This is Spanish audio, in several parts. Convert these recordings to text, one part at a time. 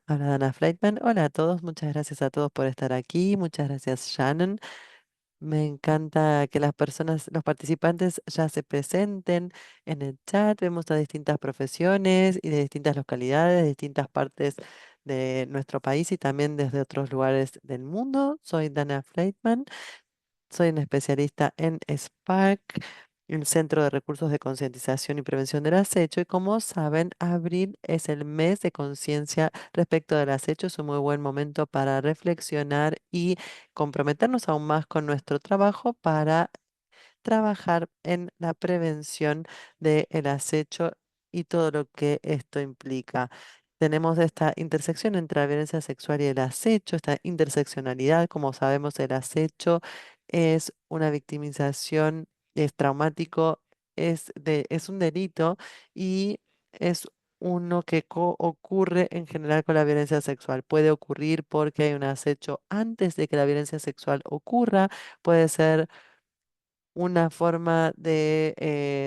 Habla Dana Fleitman. Hola a todos, muchas gracias a todos por estar aquí. Muchas gracias, Shannon. Me encanta que las personas, los participantes ya se presenten en el chat. Vemos a distintas profesiones y de distintas localidades, de distintas partes de nuestro país y también desde otros lugares del mundo. Soy Dana Fleitman. Soy una especialista en SPARC, el Centro de Recursos de Concientización y Prevención del Acecho. Y como saben, abril es el mes de conciencia respecto del acecho. Es un muy buen momento para reflexionar y comprometernos aún más con nuestro trabajo para trabajar en la prevención del acecho y todo lo que esto implica. Tenemos esta intersección entre la violencia sexual y el acecho, esta interseccionalidad. Como sabemos, el acecho es una victimización, es traumático, es un delito y es uno que ocurre en general con la violencia sexual. Puede ocurrir porque hay un acecho antes de que la violencia sexual ocurra, puede ser una forma de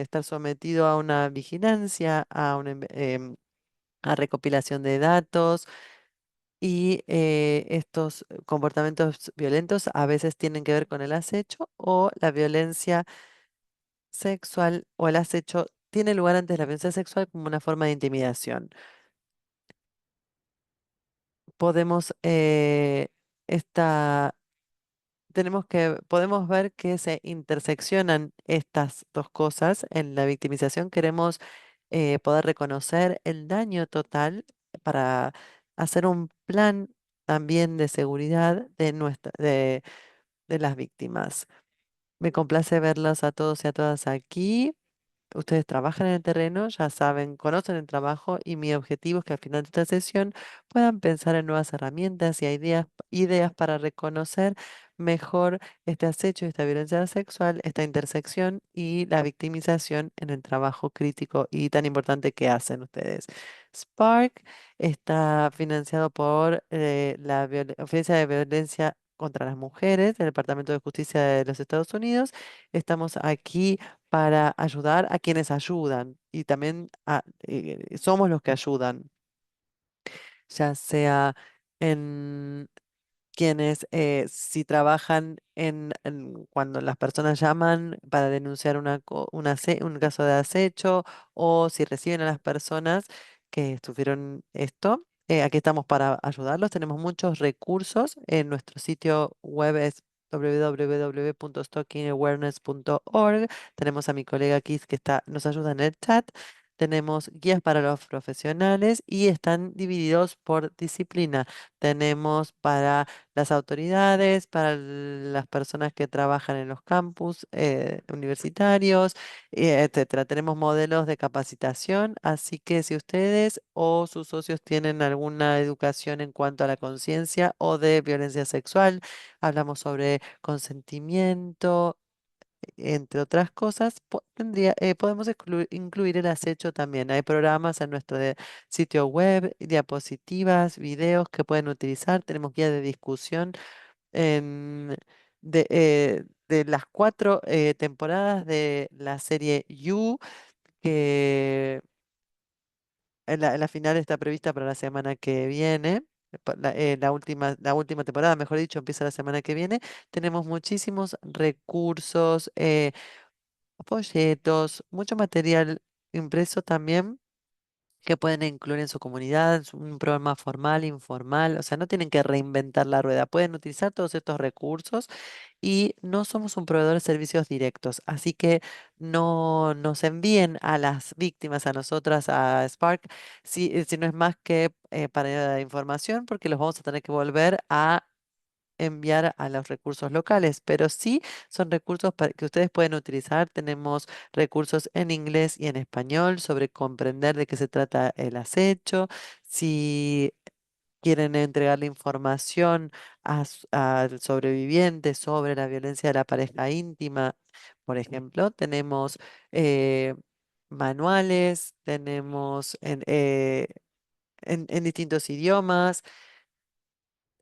estar sometido a una vigilancia, a recopilación de datos y estos comportamientos violentos a veces tienen que ver con el acecho o la violencia sexual o el acecho tiene lugar antes de la violencia sexual como una forma de intimidación. Podemos, esta podemos ver que se interseccionan estas dos cosas. En la victimización queremos poder reconocer el daño total para hacer un plan también de seguridad de las víctimas. Me complace verlos a todos y a todas aquí. Ustedes trabajan en el terreno, ya saben, conocen el trabajo y mi objetivo es que al final de esta sesión puedan pensar en nuevas herramientas y ideas para reconocer mejor este acecho, esta violencia sexual, esta intersección y la victimización en el trabajo crítico y tan importante que hacen ustedes. Spark está financiado por la Oficina de Violencia contra las Mujeres del Departamento de Justicia de los Estados Unidos. Estamos aquí para ayudar a quienes ayudan y también somos los que ayudan, ya sea en quienes si trabajan cuando las personas llaman para denunciar un caso de acecho o si reciben a las personas que sufrieron esto. Aquí estamos para ayudarlos. Tenemos muchos recursos. En nuestro sitio web es www.stalkingawareness.org. Tenemos a mi colega Keith que nos ayuda en el chat. Tenemos guías para los profesionales y están divididos por disciplina. Tenemos para las autoridades, para las personas que trabajan en los campus universitarios, etcétera. Tenemos modelos de capacitación, así que si ustedes o sus socios tienen alguna educación en cuanto a la conciencia o de violencia sexual, hablamos sobre consentimiento, entre otras cosas, podemos incluir el acecho también. Hay programas en nuestro sitio web, diapositivas, videos que pueden utilizar. Tenemos guía de discusión en- de las cuatro temporadas de la serie You, que la final está prevista para la semana que viene. La última temporada, mejor dicho, empieza la semana que viene. Tenemos muchísimos recursos, folletos, mucho material impreso también que pueden incluir en su comunidad, un programa formal, informal, o sea, no tienen que reinventar la rueda, pueden utilizar todos estos recursos y no somos un proveedor de servicios directos, así que no nos envíen a las víctimas, a nosotras, a Spark, si no es más que para información, porque los vamos a tener que volver a enviar a los recursos locales, pero sí son recursos que ustedes pueden utilizar. Tenemos recursos en inglés y en español sobre comprender de qué se trata el acecho. Si quieren entregarle información al sobreviviente sobre la violencia de la pareja íntima, por ejemplo, tenemos eh, manuales, tenemos en distintos idiomas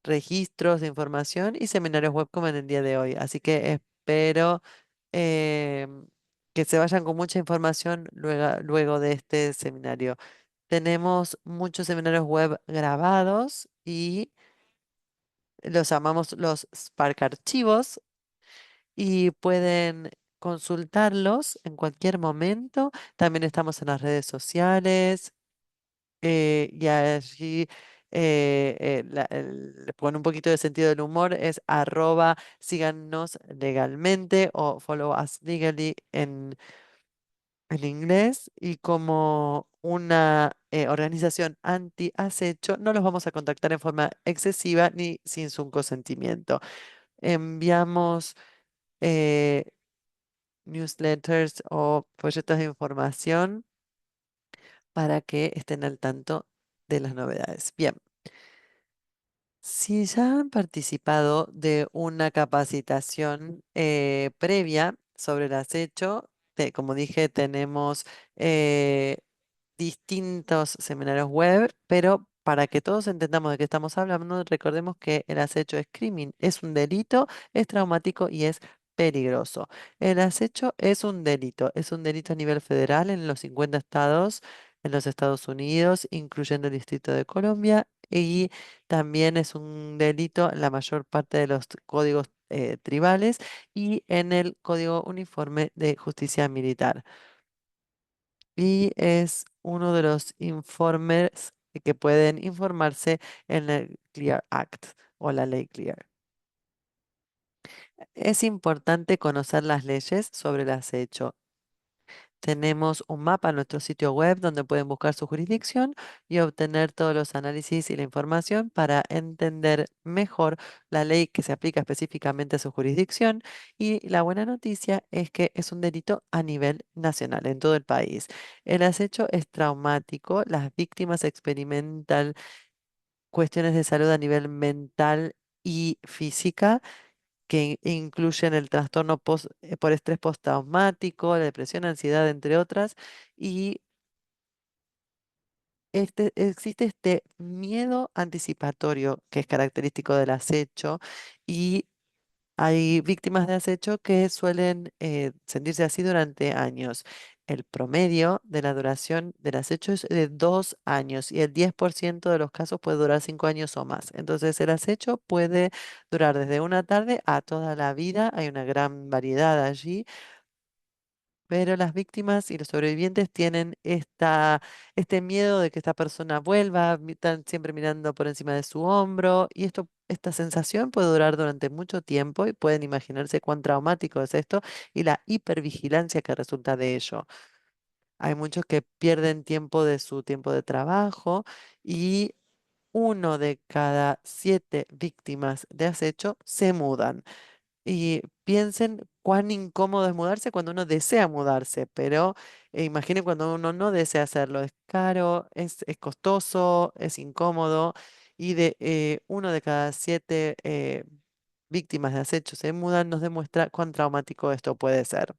registros de información y seminarios web como en el día de hoy. Así que espero em, que se vayan con mucha información luego de este seminario. Tenemos muchos seminarios web grabados y los llamamos los Spark Archivos y pueden consultarlos en cualquier momento. También estamos en las redes sociales y allí con un poquito de sentido del humor es arroba síganos legalmente o follow us legally en inglés y como una organización anti-acecho no los vamos a contactar en forma excesiva ni sin su consentimiento. Enviamos eh, newsletters o folletos de información para que estén al tanto de las novedades. Bien, si ya han participado de una capacitación previa sobre el acecho, como dije, tenemos eh, distintos seminarios web, pero para que todos entendamos de qué estamos hablando, recordemos que el acecho es crimen, es un delito, es traumático y es peligroso. El acecho es un delito a nivel federal en los 50 estados en los Estados Unidos, incluyendo el Distrito de Colombia, y también es un delito en la mayor parte de los códigos tribales y en el Código Uniforme de Justicia Militar y es uno de los informes que pueden informarse en el Clear Act o la ley Clear. Es importante conocer las leyes sobre el acecho. Tenemos un mapa en nuestro sitio web donde pueden buscar su jurisdicción y obtener todos los análisis y la información para entender mejor la ley que se aplica específicamente a su jurisdicción. Y la buena noticia es que es un delito a nivel nacional en todo el país. El acecho es traumático, las víctimas experimentan cuestiones de salud a nivel mental y física que incluyen el trastorno por estrés postraumático, la depresión, ansiedad, entre otras, y existe este miedo anticipatorio que es característico del acecho y hay víctimas de acecho que suelen sentirse así durante años. El promedio de la duración del acecho es de 2 años y el 10% de los casos puede durar 5 años o más. Entonces el acecho puede durar desde una tarde a toda la vida. Hay una gran variedad allí, pero las víctimas y los sobrevivientes tienen este miedo de que esta persona vuelva, están siempre mirando por encima de su hombro y esta sensación puede durar durante mucho tiempo y pueden imaginarse cuán traumático es esto y la hipervigilancia que resulta de ello. Hay muchos que pierden tiempo de su tiempo de trabajo y 1 de cada 7 víctimas de acecho se mudan. Y piensen cuán incómodo es mudarse cuando uno desea mudarse, pero imaginen cuando uno no desea hacerlo. Es caro, es costoso, es incómodo y de 1 de cada 7 víctimas de acecho se mudan, nos demuestra cuán traumático esto puede ser.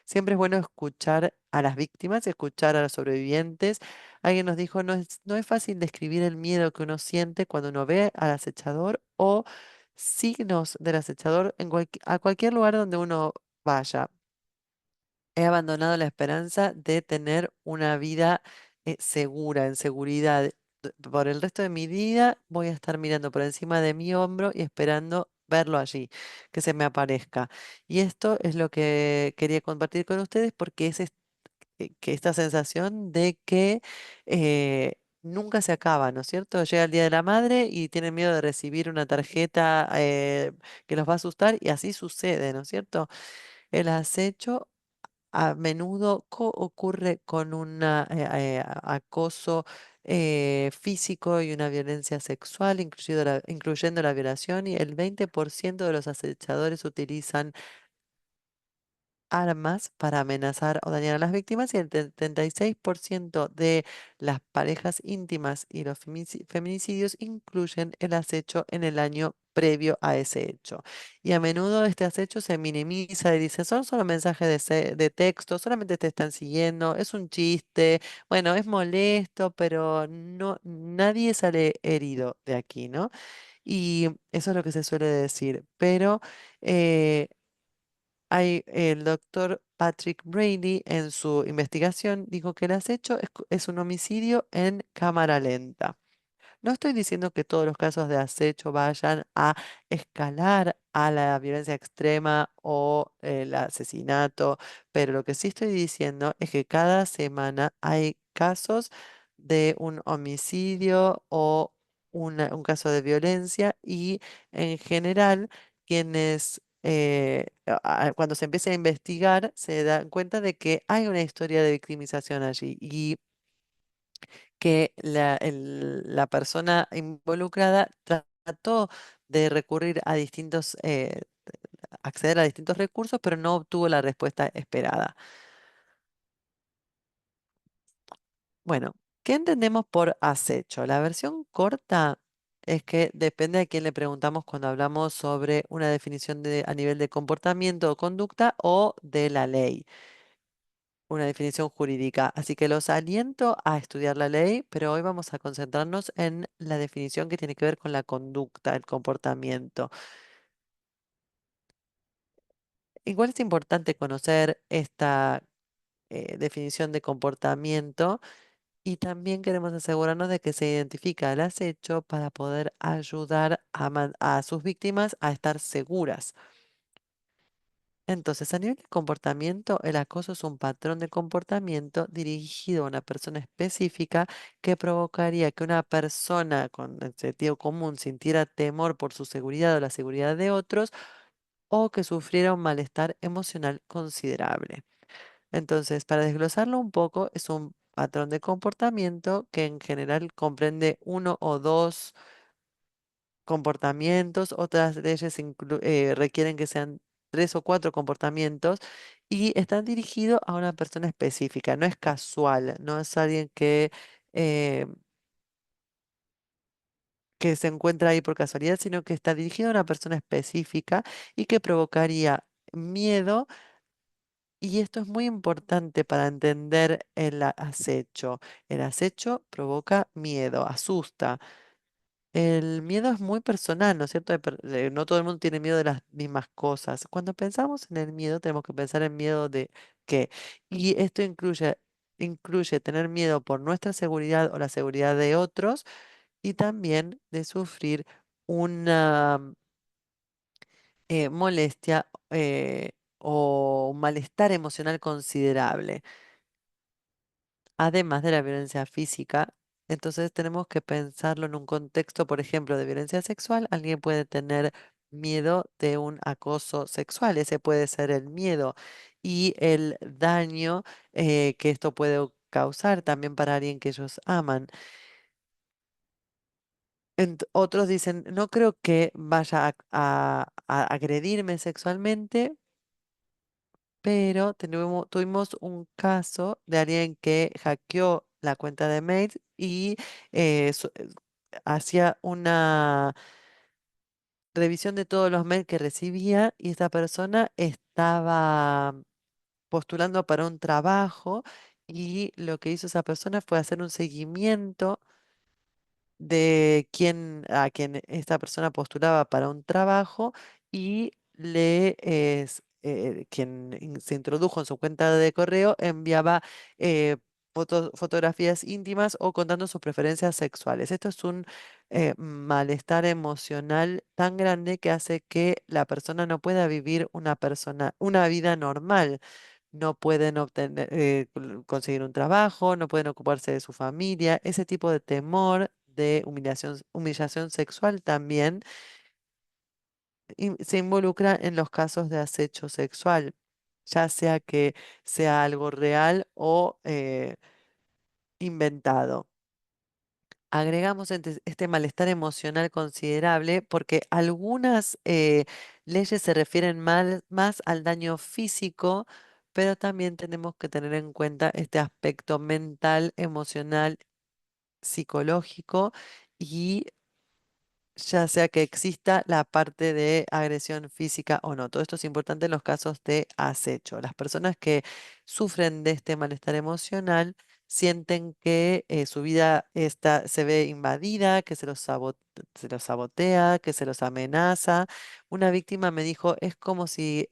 Siempre es bueno escuchar a las víctimas, escuchar a los sobrevivientes. Alguien nos dijo, no es fácil describir el miedo que uno siente cuando uno ve al acechador o signos del acechador a cualquier lugar donde uno vaya. He abandonado la esperanza de tener una vida segura, en seguridad. Por el resto de mi vida voy a estar mirando por encima de mi hombro y esperando verlo allí, que se me aparezca. Y esto es lo que quería compartir con ustedes porque que esta sensación de que nunca se acaba, ¿no es cierto? Llega el Día de la Madre y tienen miedo de recibir una tarjeta que los va a asustar y así sucede, ¿no es cierto? El acecho a menudo ocurre con un acoso físico y una violencia sexual, incluyendo la violación, y el 20% de los acechadores utilizan armas para amenazar o dañar a las víctimas y el 76% de las parejas íntimas y los feminicidios incluyen el acecho en el año previo a ese hecho. Y a menudo este acecho se minimiza y dice, son solo mensajes de texto, solamente te están siguiendo, es un chiste, bueno, es molesto, pero no, nadie sale herido de aquí, ¿no? Y eso es lo que se suele decir, pero... eh, El doctor Patrick Brady en su investigación dijo que el acecho es un homicidio en cámara lenta. No estoy diciendo que todos los casos de acecho vayan a escalar a la violencia extrema o el asesinato, pero lo que sí estoy diciendo es que cada semana hay casos de un homicidio o un caso de violencia y en general quienes... cuando se empieza a investigar, se dan cuenta de que hay una historia de victimización allí y que la persona involucrada trató de recurrir a acceder a distintos recursos, pero no obtuvo la respuesta esperada. Bueno, ¿qué entendemos por acecho? La versión corta es que depende a quién le preguntamos cuando hablamos sobre una definición a nivel de comportamiento o conducta o de la ley. Una definición jurídica. Así que los aliento a estudiar la ley, pero hoy vamos a concentrarnos en la definición que tiene que ver con la conducta, el comportamiento. Igual es importante conocer esta definición de comportamiento y también queremos asegurarnos de que se identifica el acecho para poder ayudar a sus víctimas a estar seguras. Entonces, a nivel de comportamiento, el acoso es un patrón de comportamiento dirigido a una persona específica que provocaría que una persona con el sentido común sintiera temor por su seguridad o la seguridad de otros o que sufriera un malestar emocional considerable. Entonces, para desglosarlo un poco, es un patrón de comportamiento que en general comprende uno o dos comportamientos, otras leyes requieren que sean tres o cuatro comportamientos y están dirigidos a una persona específica, no es casual, no es alguien eh, que se encuentra ahí por casualidad, sino que está dirigido a una persona específica y que provocaría miedo. Y esto es muy importante para entender el acecho. El acecho provoca miedo, asusta. El miedo es muy personal, ¿no es cierto? No todo el mundo tiene miedo de las mismas cosas. Cuando pensamos en el miedo, tenemos que pensar en miedo de qué. Y esto incluye tener miedo por nuestra seguridad o la seguridad de otros y también de sufrir una molestia o un malestar emocional considerable, además de la violencia física. Entonces tenemos que pensarlo en un contexto, por ejemplo, de violencia sexual. Alguien puede tener miedo de un acoso sexual. Ese puede ser el miedo y el daño que esto puede causar también para alguien que ellos aman. Otros dicen, no creo que vaya a agredirme sexualmente, pero tuvimos un caso de alguien que hackeó la cuenta de mails y hacía una revisión de todos los mails que recibía y esta persona estaba postulando para un trabajo y lo que hizo esa persona fue hacer un seguimiento de a quien esta persona postulaba para un trabajo y quien se introdujo en su cuenta de correo enviaba fotografías íntimas o contando sus preferencias sexuales. Esto es un malestar emocional tan grande que hace que la persona no pueda vivir una vida normal. No pueden conseguir un trabajo, no pueden ocuparse de su familia. Ese tipo de temor de humillación sexual también se involucra en los casos de acecho sexual, ya sea que sea algo real o inventado. Agregamos este malestar emocional considerable porque algunas leyes se refieren más al daño físico, pero también tenemos que tener en cuenta este aspecto mental, emocional, psicológico y ya sea que exista la parte de agresión física o no. Todo esto es importante en los casos de acecho. Las personas que sufren de este malestar emocional sienten que su vida se ve invadida, que se los sabotea, que se los amenaza. Una víctima me dijo, es como si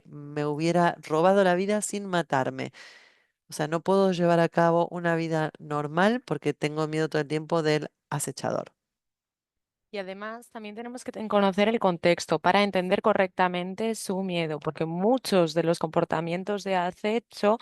me hubiera robado la vida sin matarme. O sea, no puedo llevar a cabo una vida normal porque tengo miedo todo el tiempo del acechador. Y además también tenemos que conocer el contexto para entender correctamente su miedo, porque muchos de los comportamientos de acecho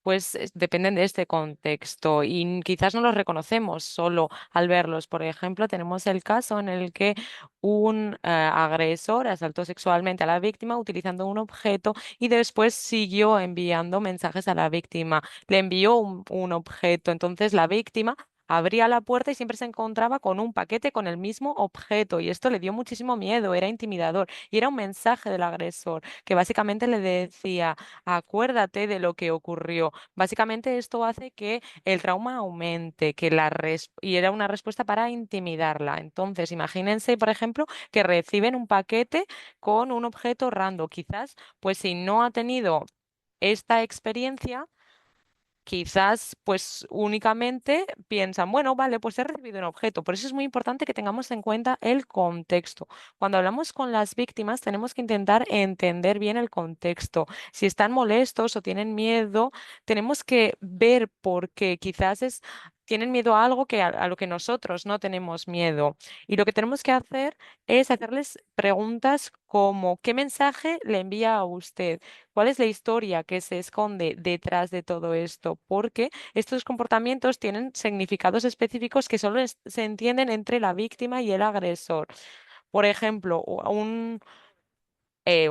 pues dependen de este contexto y quizás no los reconocemos solo al verlos. Por ejemplo, tenemos el caso en el que un agresor asaltó sexualmente a la víctima utilizando un objeto y después siguió enviando mensajes a la víctima. Le envió un objeto, entonces la víctima abría la puerta y siempre se encontraba con un paquete con el mismo objeto y esto le dio muchísimo miedo, era intimidador y era un mensaje del agresor que básicamente le decía, acuérdate de lo que ocurrió. Básicamente esto hace que el trauma aumente, y era una respuesta para intimidarla. Entonces, imagínense, por ejemplo, que reciben un paquete con un objeto random. Quizás, pues si no ha tenido esta experiencia, quizás pues únicamente piensan, bueno, vale, pues he recibido un objeto. Por eso es muy importante que tengamos en cuenta el contexto. Cuando hablamos con las víctimas, tenemos que intentar entender bien el contexto. Si están molestos o tienen miedo, tenemos que ver por qué. Tienen miedo a algo a lo que nosotros no tenemos miedo. Y lo que tenemos que hacer es hacerles preguntas como, ¿qué mensaje le envía a usted? ¿Cuál es la historia que se esconde detrás de todo esto? Porque estos comportamientos tienen significados específicos que solo se entienden entre la víctima y el agresor. Por ejemplo,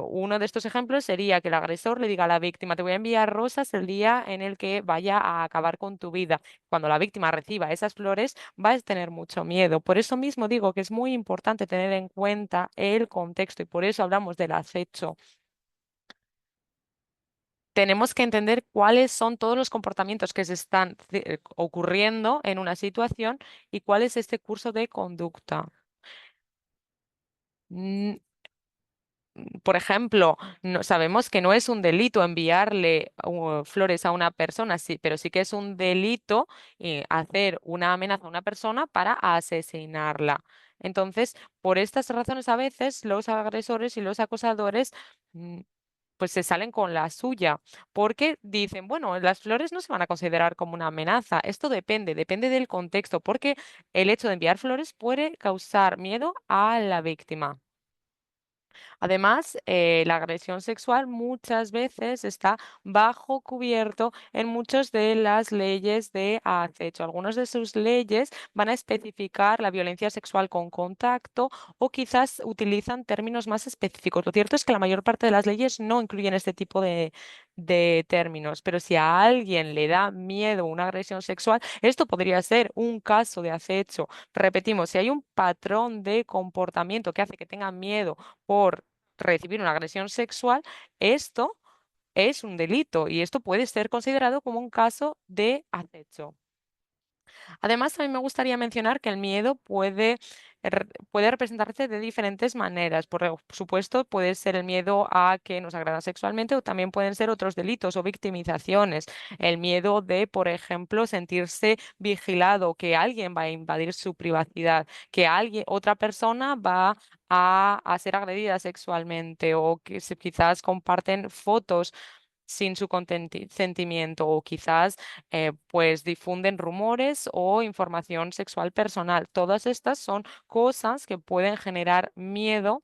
uno de estos ejemplos sería que el agresor le diga a la víctima, te voy a enviar rosas el día en el que vaya a acabar con tu vida. Cuando la víctima reciba esas flores, va a tener mucho miedo. Por eso mismo digo que es muy importante tener en cuenta el contexto y por eso hablamos del acecho. Tenemos que entender cuáles son todos los comportamientos que se están ocurriendo en una situación y cuál es este curso de conducta. Mm, Por ejemplo, sabemos que no es un delito enviarle flores a una persona, sí, pero sí que es un delito hacer una amenaza a una persona para asesinarla. Entonces, por estas razones, a veces los agresores y los acosadores mm, pues se salen con la suya, porque dicen, bueno, las flores no se van a considerar como una amenaza. Esto depende del contexto, porque el hecho de enviar flores puede causar miedo a la víctima. Además, la agresión sexual muchas veces está bajo cubierto en muchas de las leyes de acecho. Algunas de sus leyes van a especificar la violencia sexual con contacto o quizás utilizan términos más específicos. Lo cierto es que la mayor parte de las leyes no incluyen este tipo de términos, pero si a alguien le da miedo una agresión sexual, esto podría ser un caso de acecho. Repetimos, si hay un patrón de comportamiento que hace que tenga miedo por recibir una agresión sexual, esto es un delito y esto puede ser considerado como un caso de acecho. Además, también me gustaría mencionar que el miedo puede representarse de diferentes maneras. Por supuesto, puede ser el miedo a que nos agrada sexualmente o también pueden ser otros delitos o victimizaciones. El miedo de, por ejemplo, sentirse vigilado, que alguien va a invadir su privacidad, que otra persona va a ser agredida sexualmente o que quizás comparten fotos sin su consentimiento o quizás pues difunden rumores o información sexual personal. Todas estas son cosas que pueden generar miedo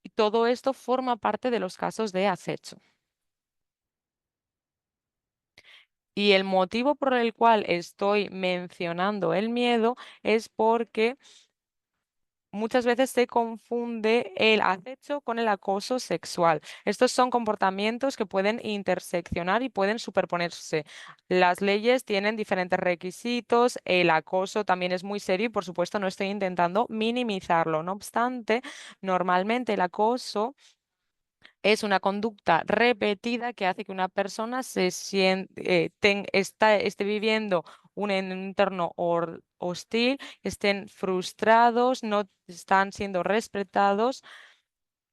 y todo esto forma parte de los casos de acecho. Y el motivo por el cual estoy mencionando el miedo es porque muchas veces se confunde el acecho con el acoso sexual. Estos son comportamientos que pueden interseccionar y pueden superponerse. Las leyes tienen diferentes requisitos, el acoso también es muy serio y por supuesto no estoy intentando minimizarlo. No obstante, normalmente el acoso es una conducta repetida que hace que una persona esté viviendo un entorno hostil, estén frustrados, no están siendo respetados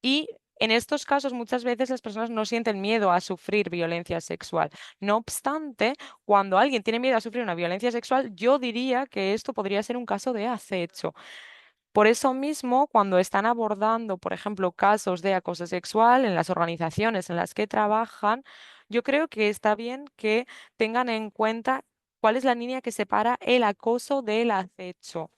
y En estos casos, muchas veces las personas no sienten miedo a sufrir violencia sexual. No obstante, cuando alguien tiene miedo a sufrir una violencia sexual, yo diría que esto podría ser un caso de acecho. Por eso mismo, cuando están abordando, por ejemplo, casos de acoso sexual en las organizaciones en las que trabajan, yo creo que está bien que tengan en cuenta cuál es la línea que separa el acoso del acecho,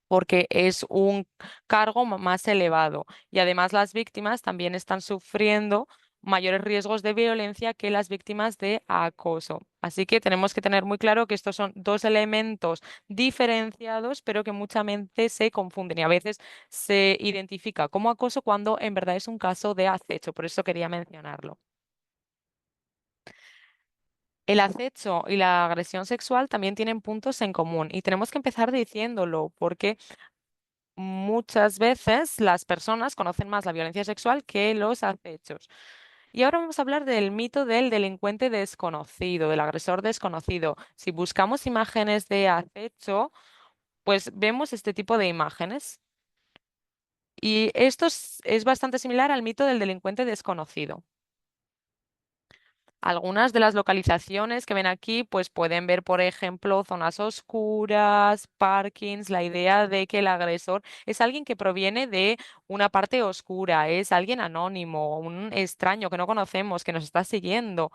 porque es un cargo más elevado y además las víctimas también están sufriendo mayores riesgos de violencia que las víctimas de acoso. Así que tenemos que tener muy claro que estos son dos elementos diferenciados, pero que mucha mente se confunden y a veces se identifica como acoso cuando en verdad es un caso de acecho. Por eso quería mencionarlo. El acecho y la agresión sexual también tienen puntos en común y tenemos que empezar diciéndolo porque muchas veces las personas conocen más la violencia sexual que los acechos. Y ahora vamos a hablar del mito del delincuente desconocido, del agresor desconocido. Si buscamos imágenes de acecho, pues vemos este tipo de imágenes. Y esto es bastante similar al mito del delincuente desconocido. Algunas de las localizaciones que ven aquí, pues pueden ver, por ejemplo, zonas oscuras, parkings, la idea de que el agresor es alguien que proviene de una parte oscura, es alguien anónimo, un extraño que no conocemos, que nos está siguiendo.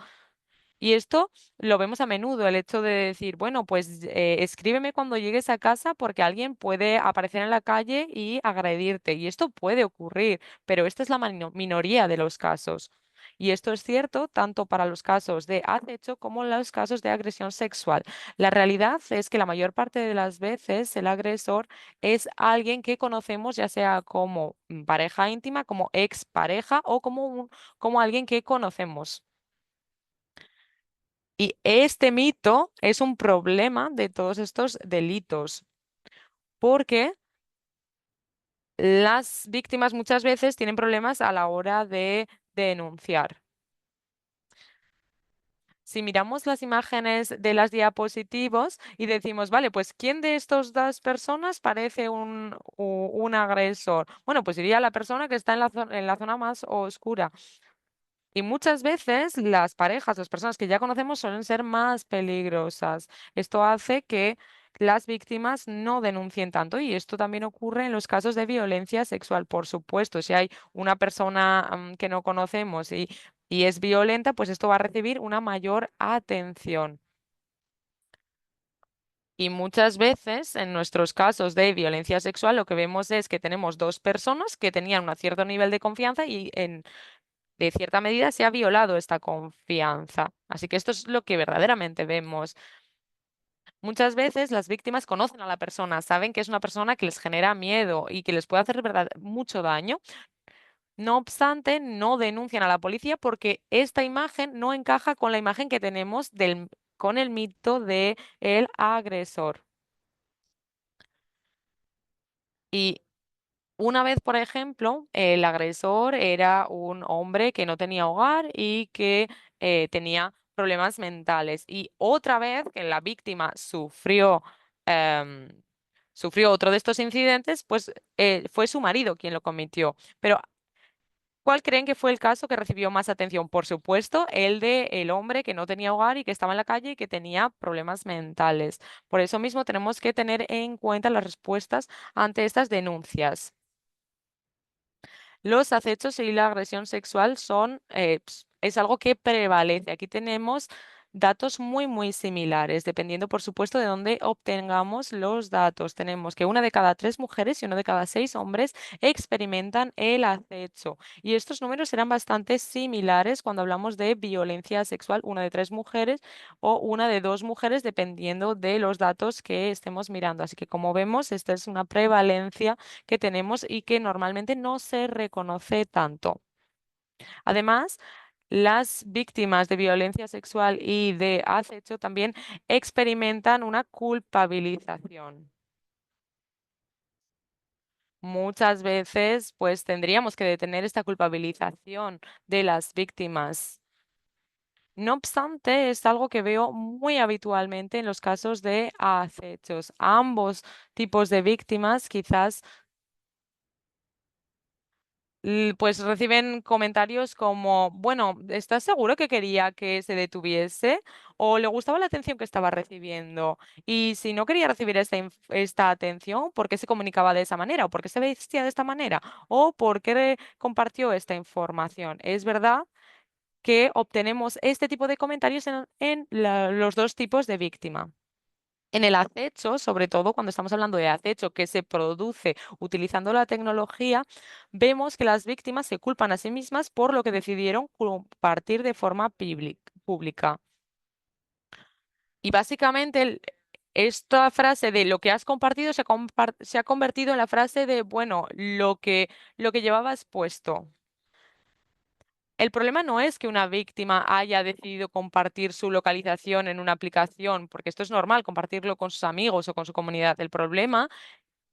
Y esto lo vemos a menudo, el hecho de decir, bueno, pues escríbeme cuando llegues a casa porque alguien puede aparecer en la calle y agredirte. Y esto puede ocurrir, pero esta es la minoría de los casos. Y esto es cierto tanto para los casos de acecho como los casos de agresión sexual. La realidad es que la mayor parte de las veces el agresor es alguien que conocemos ya sea como pareja íntima, como expareja o como, como alguien que conocemos. Y este mito es un problema de todos estos delitos, porque las víctimas muchas veces tienen problemas a la hora de denunciar. Si miramos las imágenes de las diapositivas y decimos, vale, pues ¿quién de estas dos personas parece un agresor? Bueno, pues iría la persona que está en la zona más oscura. Y muchas veces las parejas, las personas que ya conocemos suelen ser más peligrosas. Esto hace que las víctimas no denuncien tanto y esto también ocurre en los casos de violencia sexual. Por supuesto, si hay una persona que no conocemos y es violenta, pues esto va a recibir una mayor atención. Y muchas veces en nuestros casos de violencia sexual lo que vemos es que tenemos dos personas que tenían un cierto nivel de confianza y de cierta medida se ha violado esta confianza. Así que esto es lo que verdaderamente vemos. Muchas veces las víctimas conocen a la persona, saben que es una persona que les genera miedo y que les puede hacer mucho daño. No obstante, no denuncian a la policía porque esta imagen no encaja con la imagen que tenemos con el mito de el agresor. Y una vez, por ejemplo, el agresor era un hombre que no tenía hogar y que tenía problemas mentales. Y otra vez que la víctima em, sufrió otro de estos incidentes, pues fue su marido quien lo cometió. Pero, ¿cuál creen que fue el caso que recibió más atención? Por supuesto, el de el hombre que no tenía hogar y que estaba en la calle y que tenía problemas mentales. Por eso mismo tenemos que tener en cuenta las respuestas ante estas denuncias. Los acechos y la agresión sexual es algo que prevalece. Aquí tenemos datos muy similares, dependiendo, por supuesto, de dónde obtengamos los datos. Tenemos que una de cada tres mujeres y uno de cada seis hombres experimentan el acecho. Y estos números serán bastante similares cuando hablamos de violencia sexual, una de tres mujeres o una de dos mujeres, dependiendo de los datos que estemos mirando. Así que, como vemos, esta es una prevalencia que tenemos y que normalmente no se reconoce tanto. Además, las víctimas de violencia sexual y de acecho también experimentan una culpabilización. Muchas veces, pues tendríamos que detener esta culpabilización de las víctimas. No obstante, es algo que veo muy habitualmente en los casos de acechos. Ambos tipos de víctimas quizás Pues reciben comentarios como, bueno, ¿estás seguro que quería que se detuviese? ¿O le gustaba la atención que estaba recibiendo? Y si no quería recibir esta atención, ¿por qué se comunicaba de esa manera? ¿O por qué se vestía de esta manera? ¿O por qué compartió esta información? Es verdad que obtenemos este tipo de comentarios en los dos tipos de víctima. En el acecho, sobre todo cuando estamos hablando de acecho que se produce utilizando la tecnología, vemos que las víctimas se culpan a sí mismas por lo que decidieron compartir de forma pública. Y básicamente esta frase de lo que has compartido se ha convertido en la frase de, bueno, lo que llevabas puesto. El problema no es que una víctima haya decidido compartir su localización en una aplicación, porque esto es normal, compartirlo con sus amigos o con su comunidad. El problema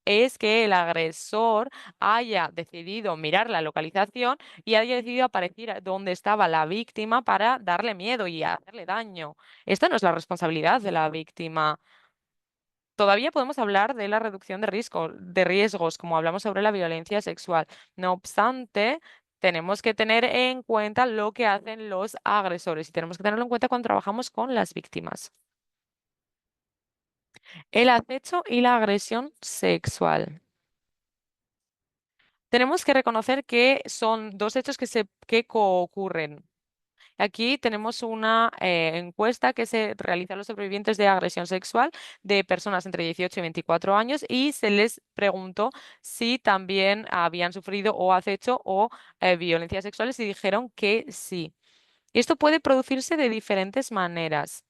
es que el agresor haya decidido mirar la localización y haya decidido aparecer donde estaba la víctima para darle miedo y hacerle daño. Esta no es la responsabilidad de la víctima. Todavía podemos hablar de la reducción de riesgos, como hablamos sobre la violencia sexual. No obstante, tenemos que tener en cuenta lo que hacen los agresores y tenemos que tenerlo en cuenta cuando trabajamos con las víctimas. El acecho y la agresión sexual. Tenemos que reconocer que son dos hechos que coocurren. Aquí tenemos una encuesta que se realiza a los sobrevivientes de agresión sexual de personas entre 18 y 24 años y se les preguntó si también habían sufrido o acecho o violencias sexuales y dijeron que sí. Esto puede producirse de diferentes maneras.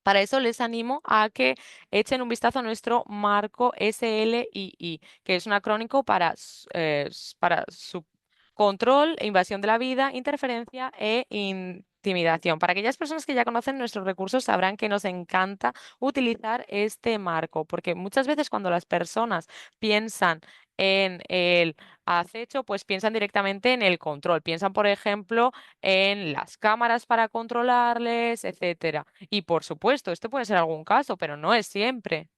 Para eso les animo a que echen un vistazo a nuestro marco SLII, que es un acrónico para su control e invasión de la vida, interferencia e intimidación. Para aquellas personas que ya conocen nuestros recursos sabrán que nos encanta utilizar este marco, porque muchas veces cuando las personas piensan en el acecho, pues piensan directamente en el control. Piensan, por ejemplo, en las cámaras para controlarles, etcétera. Y por supuesto, esto puede ser algún caso, pero no es siempre.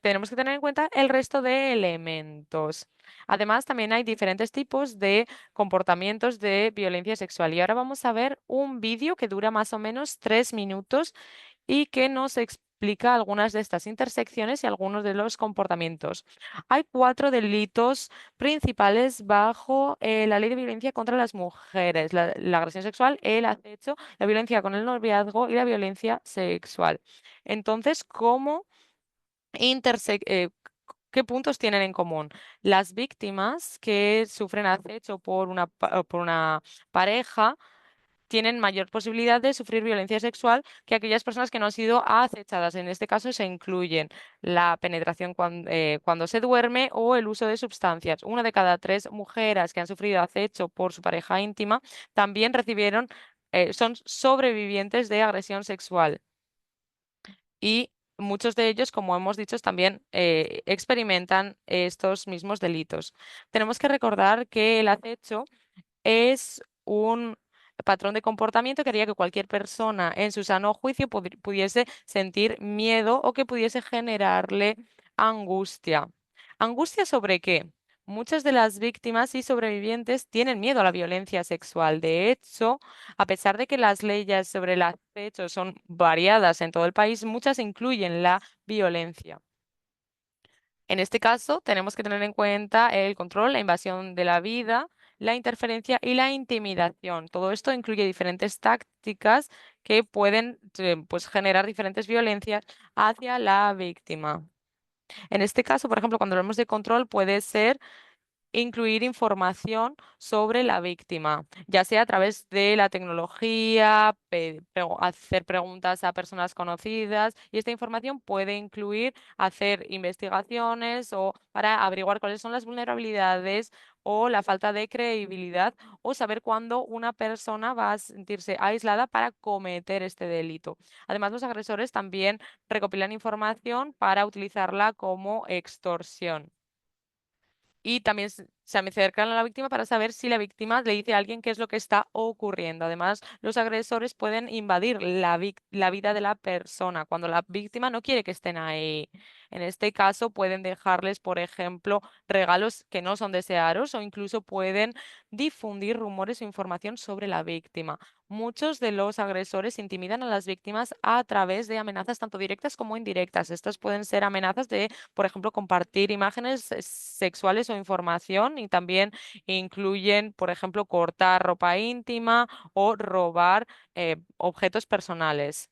Tenemos que tener en cuenta el resto de elementos. Además, también hay diferentes tipos de comportamientos de violencia sexual. Y ahora vamos a ver un vídeo que dura más o menos 3 minutos y que nos explica algunas de estas intersecciones y algunos de los comportamientos. Hay 4 delitos principales bajo la ley de violencia contra las mujeres: la agresión sexual, el acecho, la violencia con el noviazgo y la violencia sexual. Entonces, ¿qué puntos tienen en común? Las víctimas que sufren acecho por una pareja tienen mayor posibilidad de sufrir violencia sexual que aquellas personas que no han sido acechadas. En este caso se incluyen la penetración cuando se duerme o el uso de sustancias. Una de cada 3 mujeres que han sufrido acecho por su pareja íntima también son sobrevivientes de agresión sexual. Y muchos de ellos, como hemos dicho, también experimentan estos mismos delitos. Tenemos que recordar que el acecho es un patrón de comportamiento que haría que cualquier persona en su sano juicio pudiese sentir miedo o que pudiese generarle angustia. ¿Angustia sobre qué? Muchas de las víctimas y sobrevivientes tienen miedo a la violencia sexual. De hecho, a pesar de que las leyes sobre el acecho son variadas en todo el país, muchas incluyen la violencia. En este caso, tenemos que tener en cuenta el control, la invasión de la vida, la interferencia y la intimidación. Todo esto incluye diferentes tácticas que pueden pues, generar diferentes violencias hacia la víctima. En este caso, por ejemplo, cuando hablamos de control, puede ser incluir información sobre la víctima, ya sea a través de la tecnología, hacer preguntas a personas conocidas, y esta información puede incluir hacer investigaciones o para averiguar cuáles son las vulnerabilidades o la falta de credibilidad o saber cuándo una persona va a sentirse aislada para cometer este delito. Además, los agresores también recopilan información para utilizarla como extorsión. Y también Se acercan a la víctima para saber si la víctima le dice a alguien qué es lo que está ocurriendo. Además, los agresores pueden invadir la vida de la persona cuando la víctima no quiere que estén ahí. En este caso, pueden dejarles, por ejemplo, regalos que no son deseados o incluso pueden difundir rumores o información sobre la víctima. Muchos de los agresores intimidan a las víctimas a través de amenazas tanto directas como indirectas. Estas pueden ser amenazas de, por ejemplo, compartir imágenes sexuales o información, y también incluyen, por ejemplo, cortar ropa íntima o robar objetos personales.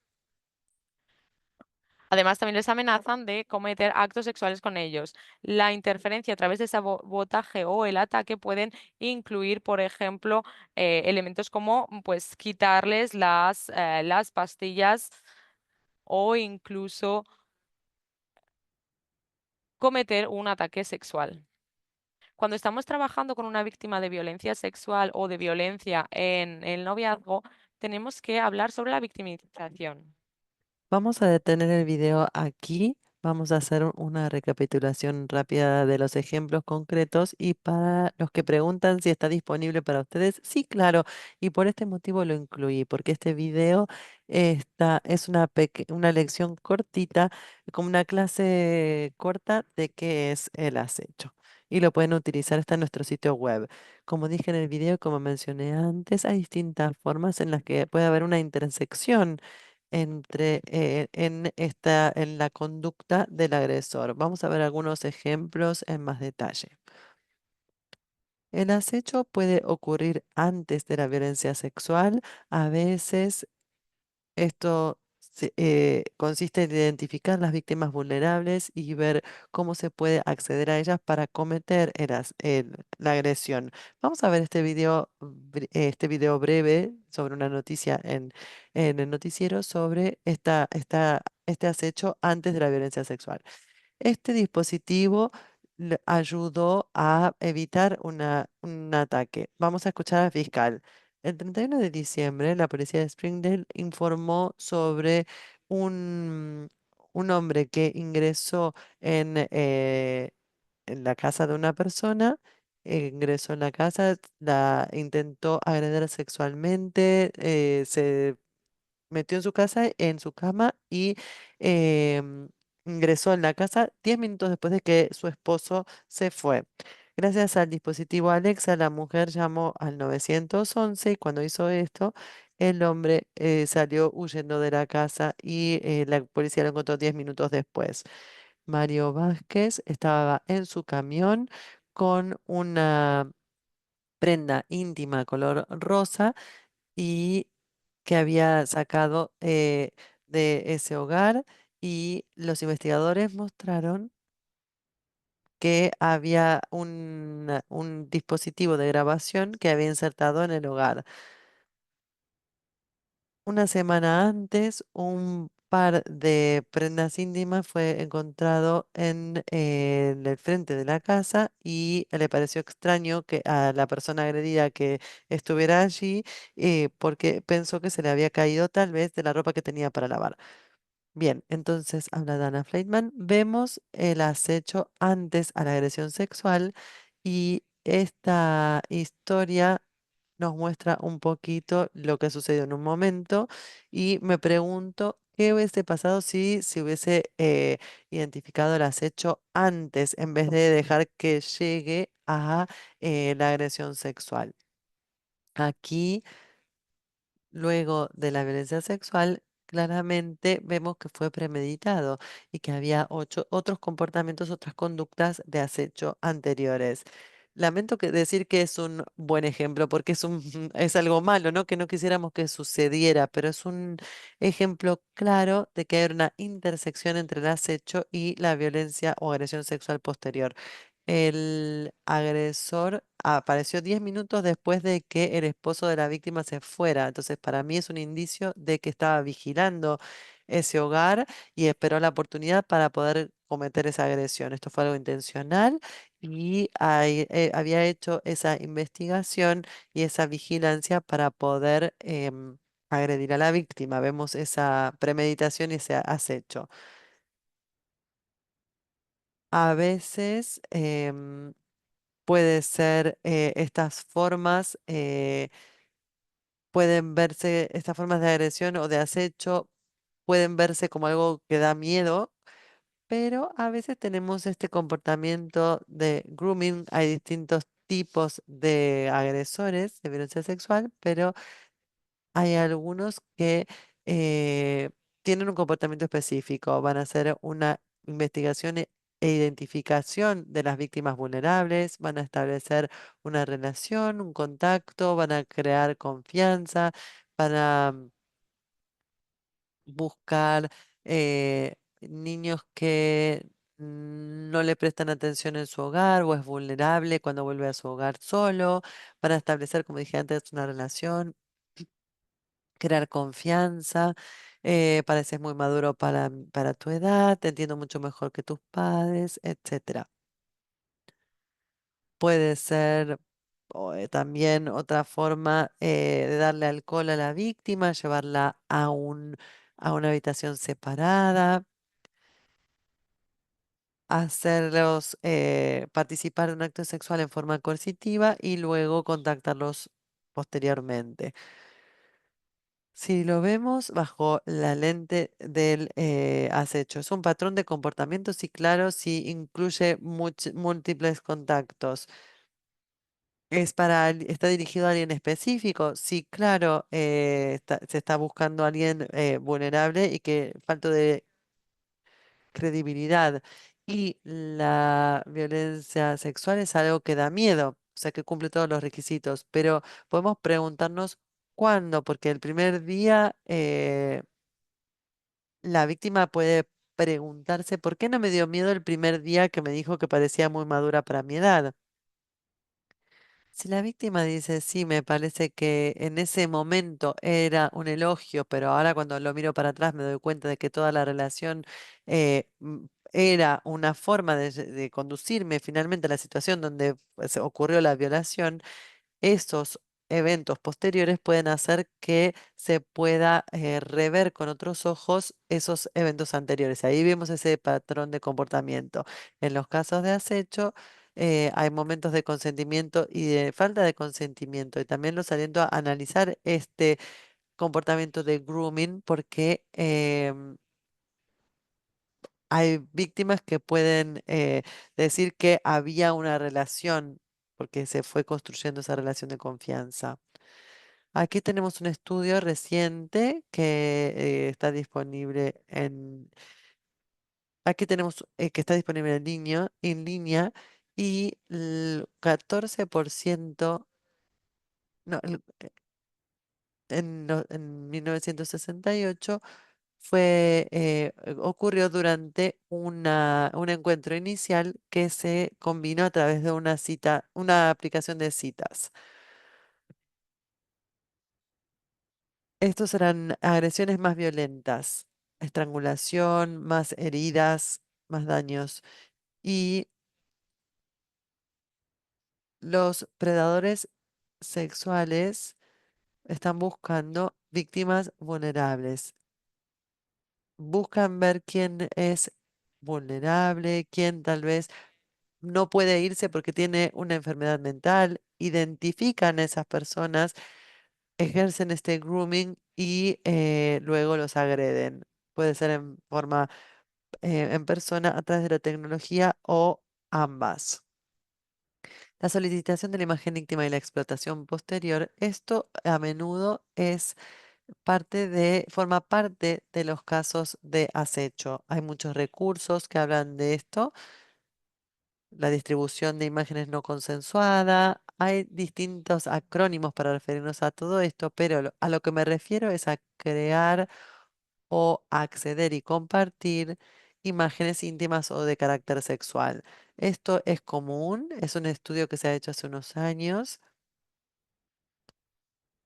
Además, también les amenazan de cometer actos sexuales con ellos. La interferencia a través de sabotaje o el ataque pueden incluir, por ejemplo, elementos como pues quitarles las pastillas o incluso cometer un ataque sexual. Cuando estamos trabajando con una víctima de violencia sexual o de violencia en el noviazgo, tenemos que hablar sobre la victimización. Vamos a detener el video aquí. Vamos a hacer una recapitulación rápida de los ejemplos concretos y para los que preguntan si está disponible para ustedes, sí, claro, y por este motivo lo incluí, porque este video es una lección cortita, como una clase corta de qué es el acecho. Y lo pueden utilizar, está en nuestro sitio web. Como dije en el video, como mencioné antes, hay distintas formas en las que puede haber una intersección en la conducta del agresor. Vamos a ver algunos ejemplos en más detalle. El acecho puede ocurrir antes de la violencia sexual. A veces consiste en identificar las víctimas vulnerables y ver cómo se puede acceder a ellas para cometer la agresión. Vamos a ver este video breve sobre una noticia en el noticiero sobre este acecho antes de la violencia sexual. Este dispositivo le ayudó a evitar un ataque. Vamos a escuchar al fiscal. El 31 de diciembre, la policía de Springdale informó sobre un, un hombre que ingresó en la casa de una persona, ingresó en la casa, la intentó agredir sexualmente, se metió en su casa, en su cama y em, ingresó en la casa 10 minutos después de que su esposo se fue. Gracias al dispositivo Alexa, la mujer llamó al 911 y cuando hizo esto, el hombre salió huyendo de la casa y la policía lo encontró 10 minutos después. Mario Vázquez estaba en su camión con una prenda íntima color rosa y que había sacado de ese hogar y los investigadores mostraron que había un dispositivo de grabación que había insertado en el hogar. Una semana antes, un par de prendas íntimas fue encontrado en el frente de la casa y le pareció extraño que a la persona agredida que estuviera allí porque pensó que se le había caído tal vez de la ropa que tenía para lavar. Bien, entonces habla Dana Fleitman. Vemos el acecho antes a la agresión sexual y esta historia nos muestra un poquito lo que sucedió en un momento y me pregunto qué hubiese pasado si se hubiese identificado el acecho antes en vez de dejar que llegue a la agresión sexual. Aquí luego de la violencia sexual, claramente vemos que fue premeditado y que había otros comportamientos, otras conductas de acecho anteriores. Lamento decir que es un buen ejemplo porque es algo malo, ¿no? Que no quisiéramos que sucediera, pero es un ejemplo claro de que hay una intersección entre el acecho y la violencia o agresión sexual posterior. El agresor apareció 10 minutos después de que el esposo de la víctima se fuera. Entonces, para mí es un indicio de que estaba vigilando ese hogar y esperó la oportunidad para poder cometer esa agresión. Esto fue algo intencional y había hecho esa investigación y esa vigilancia para poder agredir a la víctima. Vemos esa premeditación y ese acecho. A veces puede ser estas formas, pueden verse, estas formas de agresión o de acecho pueden verse como algo que da miedo, pero a veces tenemos este comportamiento de grooming. Hay distintos tipos de agresores de violencia sexual, pero hay algunos que eh, tienen un comportamiento específico. Van a hacer una investigación e identificación de las víctimas vulnerables, van a establecer una relación, un contacto, van a crear confianza, van a buscar niños que no le prestan atención en su hogar o es vulnerable cuando vuelve a su hogar solo, para establecer, como dije antes, una relación, crear confianza. Pareces muy maduro para tu edad, te entiendo mucho mejor que tus padres, etcétera. Puede ser también otra forma de darle alcohol a la víctima, llevarla a una habitación separada, hacerlos participar de un acto sexual en forma coercitiva y luego contactarlos posteriormente. Si lo vemos bajo la lente del acecho, es un patrón de comportamiento, sí, claro, sí incluye múltiples contactos. ¿Está dirigido a alguien específico? Sí, claro, se está buscando a alguien vulnerable y que falto de credibilidad. Y la violencia sexual es algo que da miedo, o sea, que cumple todos los requisitos, pero podemos preguntarnos cuándo, porque el primer día la víctima puede preguntarse, ¿por qué no me dio miedo el primer día que me dijo que parecía muy madura para mi edad? Si la víctima dice, sí, me parece que en ese momento era un elogio, pero ahora cuando lo miro para atrás me doy cuenta de que toda la relación era una forma de conducirme finalmente a la situación donde pues, ocurrió la violación, esos eventos posteriores pueden hacer que se pueda rever con otros ojos esos eventos anteriores. Ahí vemos ese patrón de comportamiento. En los casos de acecho, hay momentos de consentimiento y de falta de consentimiento. Y también los aliento a analizar este comportamiento de grooming porque hay víctimas que pueden decir que había una relación porque se fue construyendo esa relación de confianza. Aquí tenemos un estudio reciente que está disponible aquí tenemos que está disponible en línea y el 14%, no, en 1968 ocurrió durante un encuentro inicial que se combinó a través de una cita, una aplicación de citas. Estos eran agresiones más violentas, estrangulación, más heridas, más daños. Y los predadores sexuales están buscando víctimas vulnerables. Buscan ver quién es vulnerable, quién tal vez no puede irse porque tiene una enfermedad mental. Identifican a esas personas, ejercen este grooming y luego los agreden. Puede ser en forma en persona a través de la tecnología o ambas. La solicitación de la imagen íntima y la explotación posterior, esto a menudo forma parte de los casos de acecho. Hay muchos recursos que hablan de esto, la distribución de imágenes no consensuada. Hay distintos acrónimos para referirnos a todo esto, pero a lo que me refiero es a crear o acceder y compartir imágenes íntimas o de carácter sexual. Esto es común, es un estudio que se ha hecho hace unos años.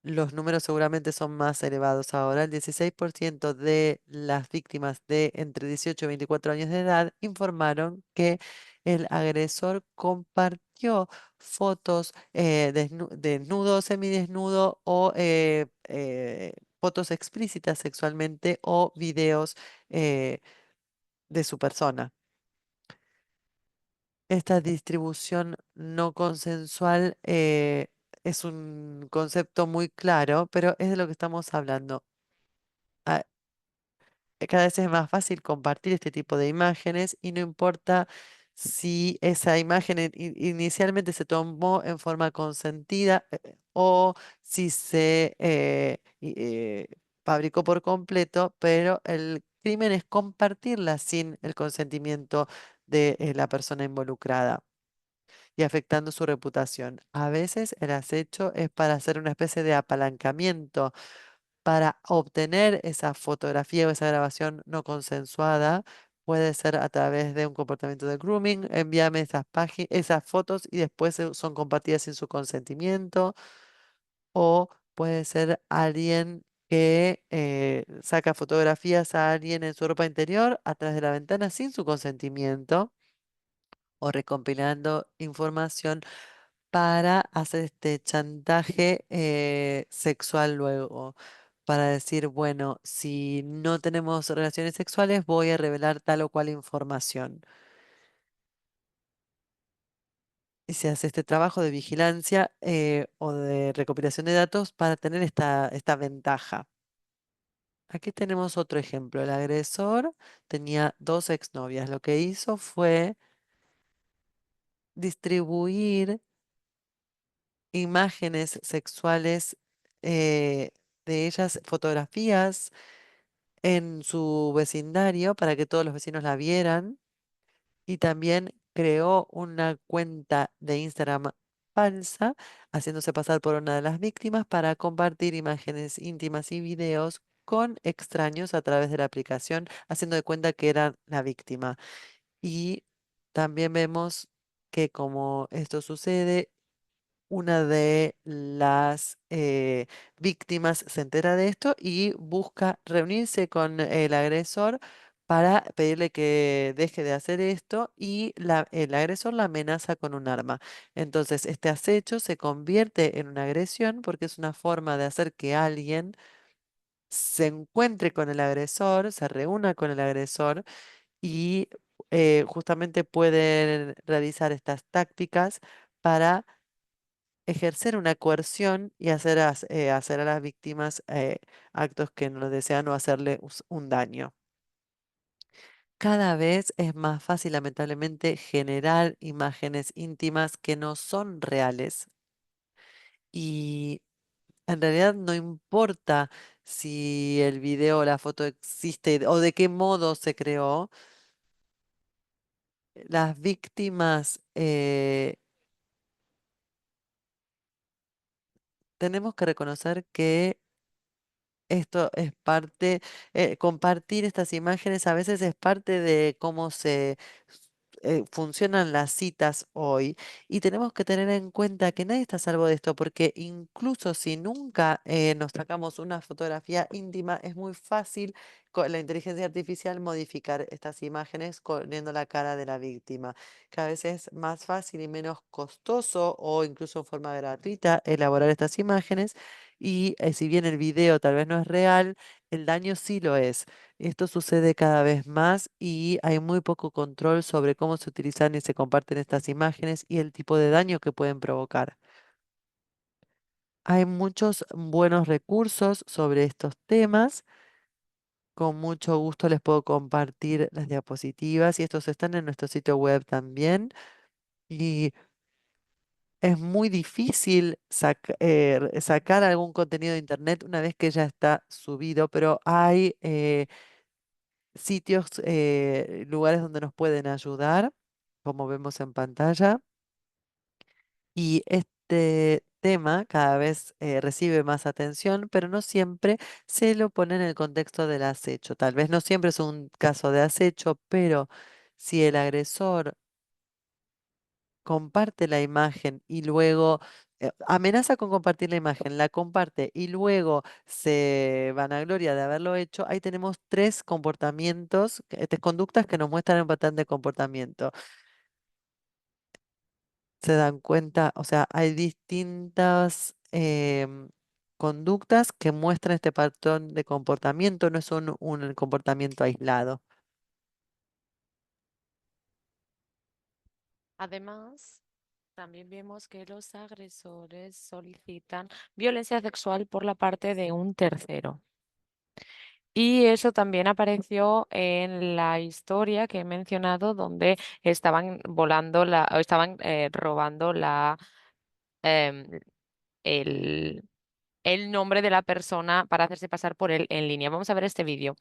Los números seguramente son más elevados ahora. El 16% de las víctimas de entre 18 y 24 años de edad informaron que el agresor compartió fotos desnudo, semidesnudo o fotos explícitas sexualmente o videos de su persona. Esta distribución no consensual es un concepto muy claro, pero es de lo que estamos hablando. Ah, cada vez es más fácil compartir este tipo de imágenes y no importa si esa imagen inicialmente se tomó en forma consentida o si se fabricó por completo, pero el crimen es compartirla sin el consentimiento de la persona involucrada y afectando su reputación. A veces el acecho es para hacer una especie de apalancamiento para obtener esa fotografía o esa grabación no consensuada. Puede ser a través de un comportamiento de grooming, envíame esas fotos y después son compartidas sin su consentimiento. O puede ser alguien que saca fotografías a alguien en su ropa interior a través de la ventana sin su consentimiento o recompilando información para hacer este chantaje sexual luego, para decir, bueno, si no tenemos relaciones sexuales, voy a revelar tal o cual información. Y se hace este trabajo de vigilancia o de recopilación de datos para tener esta ventaja. Aquí tenemos otro ejemplo. El agresor tenía dos exnovias. Lo que hizo fue distribuir imágenes sexuales de ellas, fotografías en su vecindario para que todos los vecinos la vieran y también creó una cuenta de Instagram falsa, haciéndose pasar por una de las víctimas para compartir imágenes íntimas y videos con extraños a través de la aplicación, haciendo de cuenta que era la víctima. Y también vemos que como esto sucede, una de las víctimas se entera de esto y busca reunirse con el agresor para pedirle que deje de hacer esto y el agresor la amenaza con un arma. Entonces, este acecho se convierte en una agresión porque es una forma de hacer que alguien se encuentre con el agresor, se reúna con el agresor y justamente pueden realizar estas tácticas para ejercer una coerción y hacer a las víctimas actos que no desean o hacerle un daño. Cada vez es más fácil, lamentablemente, generar imágenes íntimas que no son reales. Y en realidad no importa si el video o la foto existe o de qué modo se creó, las víctimas tenemos que reconocer que esto es parte, compartir estas imágenes a veces es parte de cómo funcionan las citas hoy y tenemos que tener en cuenta que nadie está a salvo de esto porque incluso si nunca nos sacamos una fotografía íntima, es muy fácil con la inteligencia artificial modificar estas imágenes poniendo la cara de la víctima. Cada vez es más fácil y menos costoso o incluso en forma gratuita elaborar estas imágenes y si bien el video tal vez no es real, el daño sí lo es. Esto sucede cada vez más y hay muy poco control sobre cómo se utilizan y se comparten estas imágenes y el tipo de daño que pueden provocar. Hay muchos buenos recursos sobre estos temas. Con mucho gusto les puedo compartir las diapositivas y estos están en nuestro sitio web también. Y es muy difícil sacar algún contenido de internet una vez que ya está subido, pero hay sitios, lugares donde nos pueden ayudar, como vemos en pantalla. Y este tema cada vez recibe más atención, pero no siempre se lo pone en el contexto del acecho. Tal vez no siempre es un caso de acecho, pero si el agresor comparte la imagen y luego amenaza con compartir la imagen, la comparte y luego se vanagloria de haberlo hecho, ahí tenemos tres comportamientos, tres conductas que nos muestran un patrón de comportamiento. Se dan cuenta, o sea, hay distintas conductas que muestran este patrón de comportamiento, no es un comportamiento aislado. Además, también vemos que los agresores solicitan violencia sexual por la parte de un tercero. Y eso también apareció en la historia que he mencionado, donde estaban o estaban robando em, el, el nombre de la persona para hacerse pasar por él en línea. Vamos a ver este vídeo.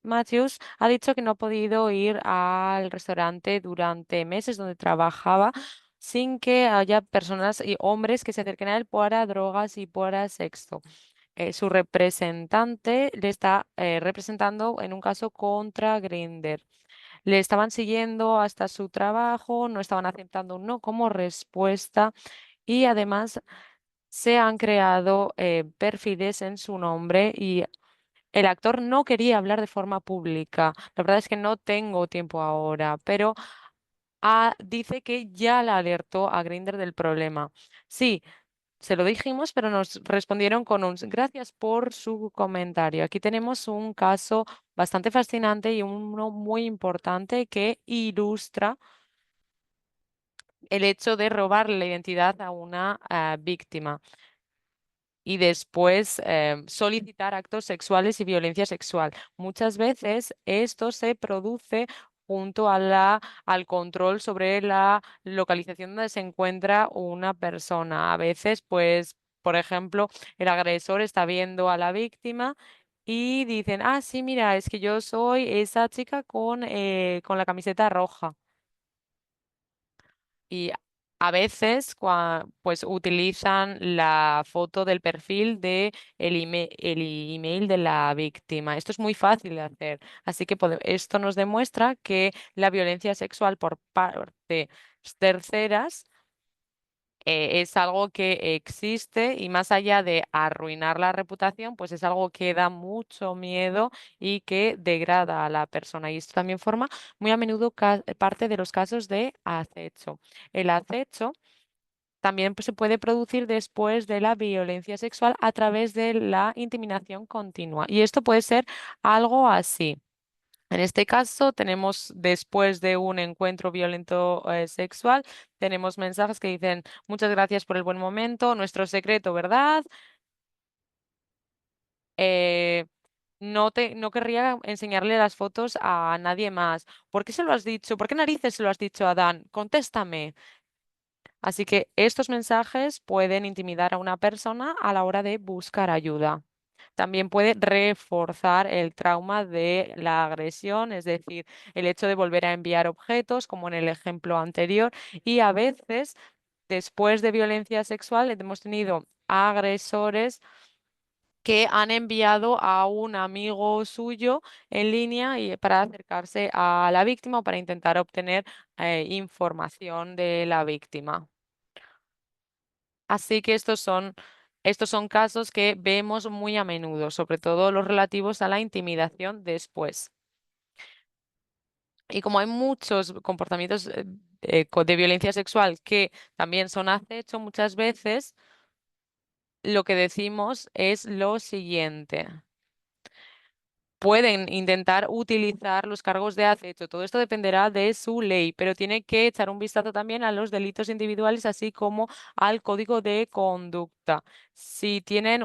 Matthews ha dicho que no ha podido ir al restaurante durante meses donde trabajaba sin que haya personas y hombres que se acerquen a él para drogas y para sexo. Su representante le está representando en un caso contra Grindr. Le estaban siguiendo hasta su trabajo, no estaban aceptando un no como respuesta y además se han creado perfiles en su nombre y el actor no quería hablar de forma pública. La verdad es que no tengo tiempo ahora, pero dice que ya la alertó a Grindr del problema. Sí, se lo dijimos, pero nos respondieron con un gracias por su comentario. Aquí tenemos un caso bastante fascinante y uno muy importante que ilustra el hecho de robar la identidad a una víctima y después solicitar actos sexuales y violencia sexual. Muchas veces esto se produce junto a al control sobre la localización donde se encuentra una persona. A veces, pues, por ejemplo, el agresor está viendo a la víctima y dicen, ah, sí, mira, es que yo soy esa chica con la camiseta roja. Y a veces, pues utilizan la foto del perfil de el email de la víctima. Esto es muy fácil de hacer. Así que esto nos demuestra que la violencia sexual por parte terceras es algo que existe y más allá de arruinar la reputación, pues es algo que da mucho miedo y que degrada a la persona. Y esto también forma muy a menudo parte de los casos de acecho. El acecho también pues, se puede producir después de la violencia sexual a través de la intimidación continua. Y esto puede ser algo así. En este caso, tenemos después de un encuentro violento sexual, tenemos mensajes que dicen muchas gracias por el buen momento, nuestro secreto, ¿verdad? Eh, no querría enseñarle las fotos a nadie más. ¿Por qué se lo has dicho? ¿Por qué narices se lo has dicho a Dan? Contéstame. Así que estos mensajes pueden intimidar a una persona a la hora de buscar ayuda. También puede reforzar el trauma de la agresión, es decir, el hecho de volver a enviar objetos, como en el ejemplo anterior, y a veces, después de violencia sexual, hemos tenido agresores que han enviado a un amigo suyo en línea y para acercarse a la víctima o para intentar obtener información de la víctima. Así que estos son casos que vemos muy a menudo, sobre todo los relativos a la intimidación después. Y como hay muchos comportamientos de violencia sexual que también son acecho, muchas veces lo que decimos es lo siguiente. Pueden intentar utilizar los cargos de acecho. Todo esto dependerá de su ley, pero tiene que echar un vistazo también a los delitos individuales, así como al código de conducta. Si tienen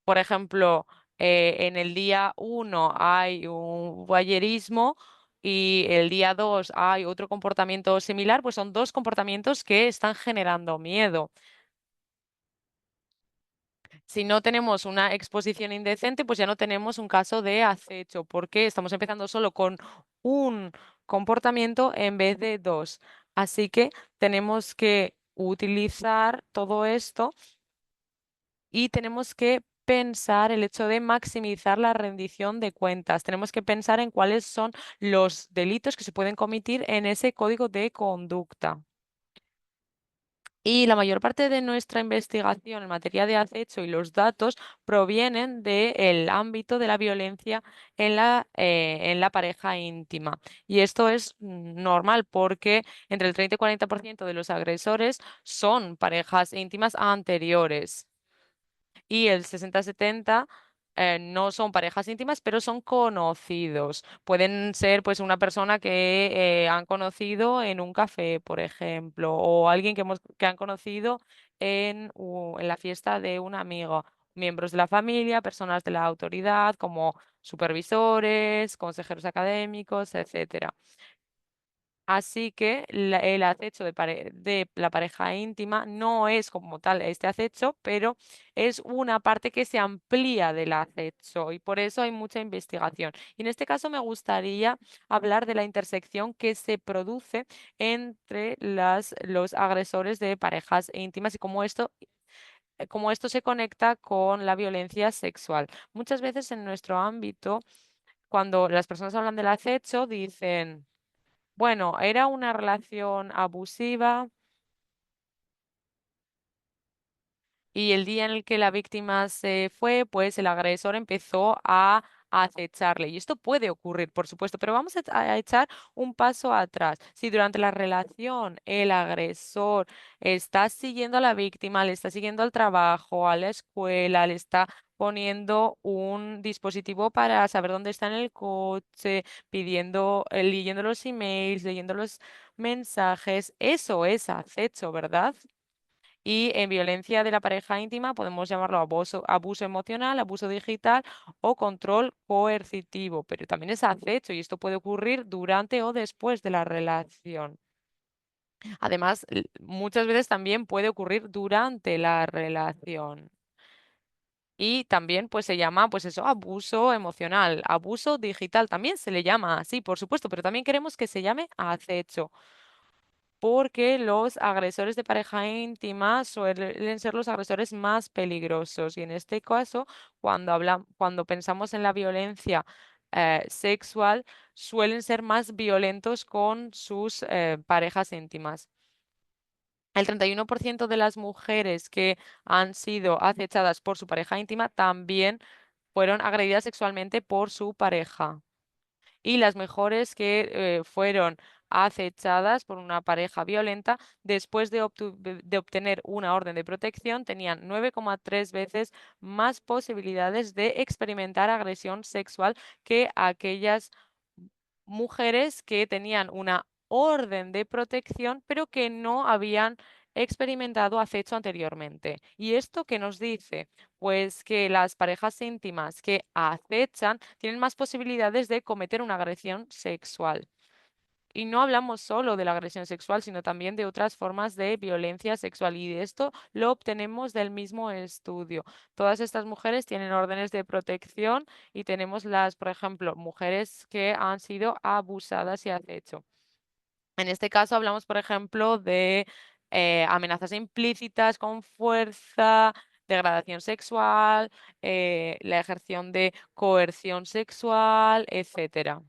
por ejemplo, en el día uno hay un voyerismo y el día 2 hay otro comportamiento similar, pues son dos comportamientos que están generando miedo. Si no tenemos una exposición indecente, pues ya no tenemos un caso de acecho, porque estamos empezando solo con un comportamiento en vez de dos. Así que tenemos que utilizar todo esto y tenemos que pensar el hecho de maximizar la rendición de cuentas. Tenemos que pensar en cuáles son los delitos que se pueden cometer en ese código de conducta. Y la mayor parte de nuestra investigación en materia de acecho y los datos provienen del ámbito de la violencia en la pareja íntima. Y esto es normal porque entre el 30 y 40% de los agresores son parejas íntimas anteriores y el 60-70 no son parejas íntimas, pero son conocidos. Pueden ser pues una persona que han conocido en un café, por ejemplo, o alguien que han conocido en la fiesta de un amigo. Miembros de la familia, personas de la autoridad, como supervisores, consejeros académicos, etcétera. Así que el acecho de la pareja íntima no es como tal este acecho, pero es una parte que se amplía del acecho y por eso hay mucha investigación. Y en este caso me gustaría hablar de la intersección que se produce entre los agresores de parejas íntimas y cómo esto se conecta con la violencia sexual. Muchas veces en nuestro ámbito, cuando las personas hablan del acecho, dicen... Bueno, era una relación abusiva y el día en el que la víctima se fue, pues el agresor empezó a acecharle. Y esto puede ocurrir, por supuesto, pero vamos a echar un paso atrás. Si durante la relación el agresor está siguiendo a la víctima, le está siguiendo al trabajo, a la escuela, le está poniendo un dispositivo para saber dónde está en el coche, leyendo los emails, leyendo los mensajes, eso es acecho, ¿verdad? Y en violencia de la pareja íntima podemos llamarlo abuso emocional, abuso digital o control coercitivo, pero también es acecho y esto puede ocurrir durante o después de la relación. Además, muchas veces también puede ocurrir durante la relación. Y también pues se llama pues eso, abuso emocional, abuso digital, también se le llama así, por supuesto, pero también queremos que se llame acecho porque los agresores de pareja íntima suelen ser los agresores más peligrosos. Y en este caso, cuando pensamos en la violencia sexual, suelen ser más violentos con sus parejas íntimas. El 31% de las mujeres que han sido acechadas por su pareja íntima también fueron agredidas sexualmente por su pareja y las mejores que fueron acechadas por una pareja violenta después de obtener una orden de protección tenían 9,3 veces más posibilidades de experimentar agresión sexual que aquellas mujeres que tenían una orden de protección pero que no habían experimentado acecho anteriormente. ¿Y esto qué nos dice? Pues que las parejas íntimas que acechan tienen más posibilidades de cometer una agresión sexual. Y no hablamos solo de la agresión sexual, sino también de otras formas de violencia sexual. Y de esto lo obtenemos del mismo estudio. Todas estas mujeres tienen órdenes de protección y tenemos por ejemplo, mujeres que han sido abusadas y acecho. En este caso hablamos, por ejemplo, de amenazas implícitas con fuerza, degradación sexual, la ejerción de coerción sexual, etcétera.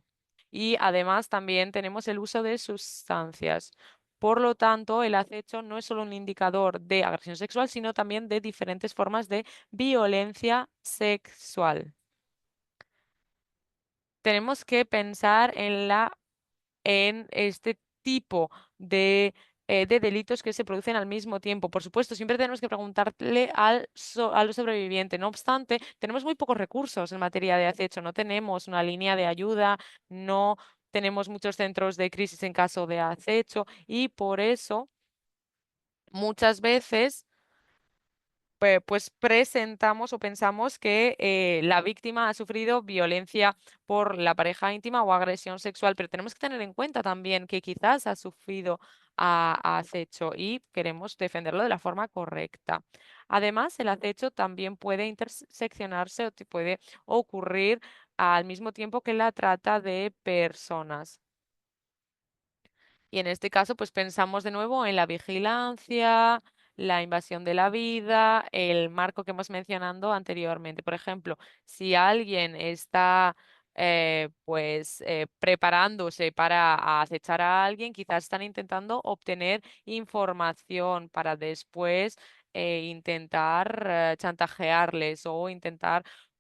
Y además también tenemos el uso de sustancias. Por lo tanto, el acecho no es solo un indicador de agresión sexual, sino también de diferentes formas de violencia sexual. Tenemos que pensar en este tipo de delitos que se producen al mismo tiempo. Por supuesto, siempre tenemos que preguntarle al sobreviviente. No obstante, tenemos muy pocos recursos en materia de acecho. No tenemos una línea de ayuda, no tenemos muchos centros de crisis en caso de acecho y por eso muchas veces pues presentamos o pensamos que la víctima ha sufrido violencia por la pareja íntima o agresión sexual, pero tenemos que tener en cuenta también que quizás ha sufrido acecho y queremos defenderlo de la forma correcta. Además, el acecho también puede interseccionarse o puede ocurrir al mismo tiempo que la trata de personas. Y en este caso, pues pensamos de nuevo en la vigilancia, la invasión de la vida, el marco que hemos mencionado anteriormente. Por ejemplo, si alguien está preparándose para acechar a alguien, quizás están intentando obtener información para después intentar chantajearles o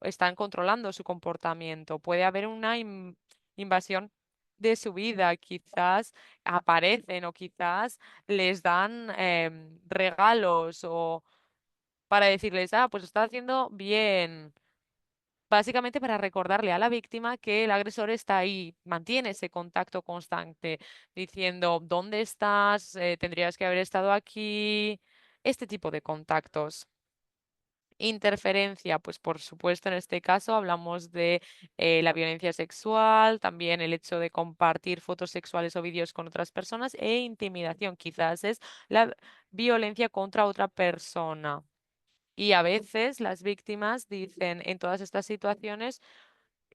están controlando su comportamiento. Puede haber una invasión de su vida, quizás aparecen o quizás les dan regalos o para decirles, ah, pues está haciendo bien. básicamente para recordarle a la víctima que el agresor está ahí, mantiene ese contacto constante, diciendo, ¿dónde estás? Tendrías que haber estado aquí. Este tipo de contactos. Interferencia, pues por supuesto en este caso hablamos de la violencia sexual, también el hecho de compartir fotos sexuales o vídeos con otras personas e intimidación, quizás es la violencia contra otra persona. Y a veces las víctimas dicen en todas estas situaciones,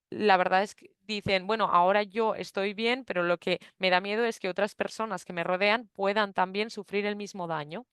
la verdad es que dicen, bueno, ahora yo estoy bien, pero lo que me da miedo es que otras personas que me rodean puedan también sufrir el mismo daño.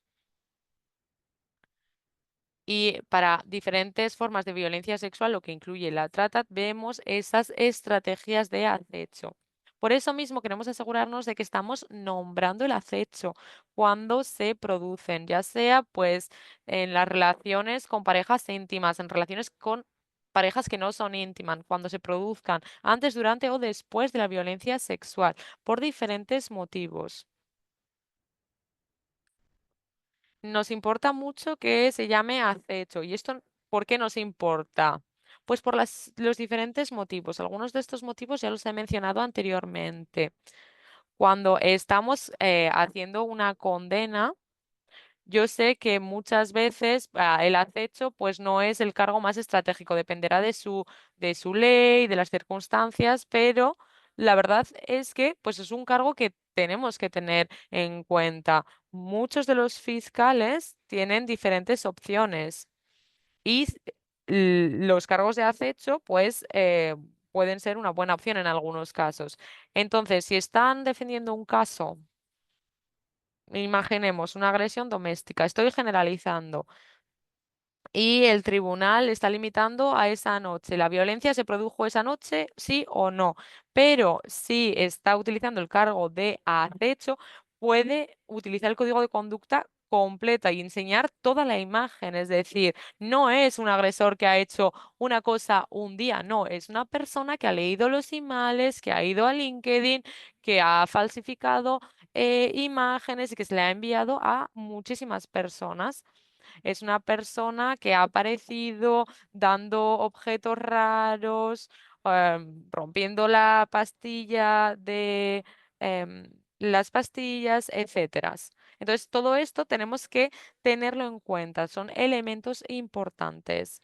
Y para diferentes formas de violencia sexual, lo que incluye la trata, vemos esas estrategias de acecho. Por eso mismo queremos asegurarnos de que estamos nombrando el acecho cuando se producen, ya sea pues en las relaciones con parejas íntimas, en relaciones con parejas que no son íntimas, cuando se produzcan antes, durante o después de la violencia sexual, por diferentes motivos. Nos importa mucho que se llame acecho. ¿Y esto por qué nos importa? Pues por los diferentes motivos. Algunos de estos motivos ya los he mencionado anteriormente. Cuando estamos haciendo una condena, yo sé que muchas veces el acecho pues no es el cargo más estratégico, dependerá de su ley, de las circunstancias, pero la verdad es que pues es un cargo que tenemos que tener en cuenta. Muchos de los fiscales tienen diferentes opciones y los cargos de acecho pues pueden ser una buena opción en algunos casos. Entonces, si están defendiendo un caso, imaginemos una agresión doméstica, estoy generalizando y el tribunal está limitando a esa noche. ¿La violencia se produjo esa noche, sí o no? Pero si está utilizando el cargo de acecho, puede utilizar el código de conducta completa y enseñar toda la imagen. Es decir, no es un agresor que ha hecho una cosa un día, no, es una persona que ha leído los emails, que ha ido a LinkedIn, que ha falsificado imágenes y que se le ha enviado a muchísimas personas. Es una persona que ha aparecido dando objetos raros, rompiendo la pastilla de las pastillas, etcétera. Entonces, todo esto tenemos que tenerlo en cuenta. Son elementos importantes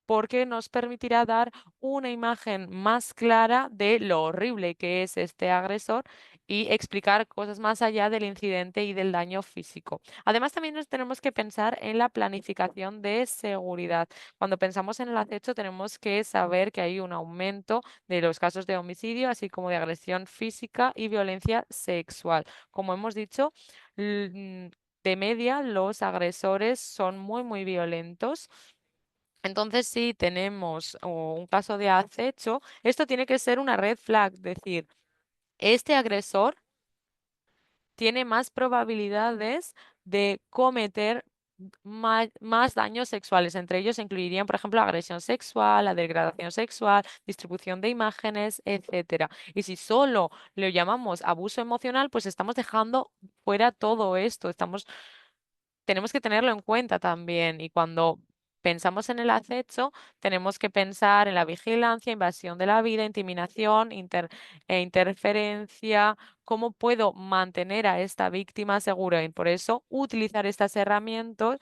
porque nos permitirá dar una imagen más clara de lo horrible que es este agresor y explicar cosas más allá del incidente y del daño físico. Además, también nos tenemos que pensar en la planificación de seguridad. Cuando pensamos en el acecho, tenemos que saber que hay un aumento de los casos de homicidio, así como de agresión física y violencia sexual. Como hemos dicho, de media, los agresores son muy violentos. Entonces, si tenemos un caso de acecho, esto tiene que ser una red flag, es decir, este agresor tiene más probabilidades de cometer más daños sexuales. Entre ellos se incluirían, por ejemplo, la agresión sexual, la degradación sexual, distribución de imágenes, etcétera. Y si solo lo llamamos abuso emocional, pues estamos dejando fuera todo esto. Tenemos que tenerlo en cuenta también. Y cuando pensamos en el acecho, tenemos que pensar en la vigilancia, invasión de la vida, intimidación, interferencia, cómo puedo mantener a esta víctima segura. Y por eso utilizar estas herramientas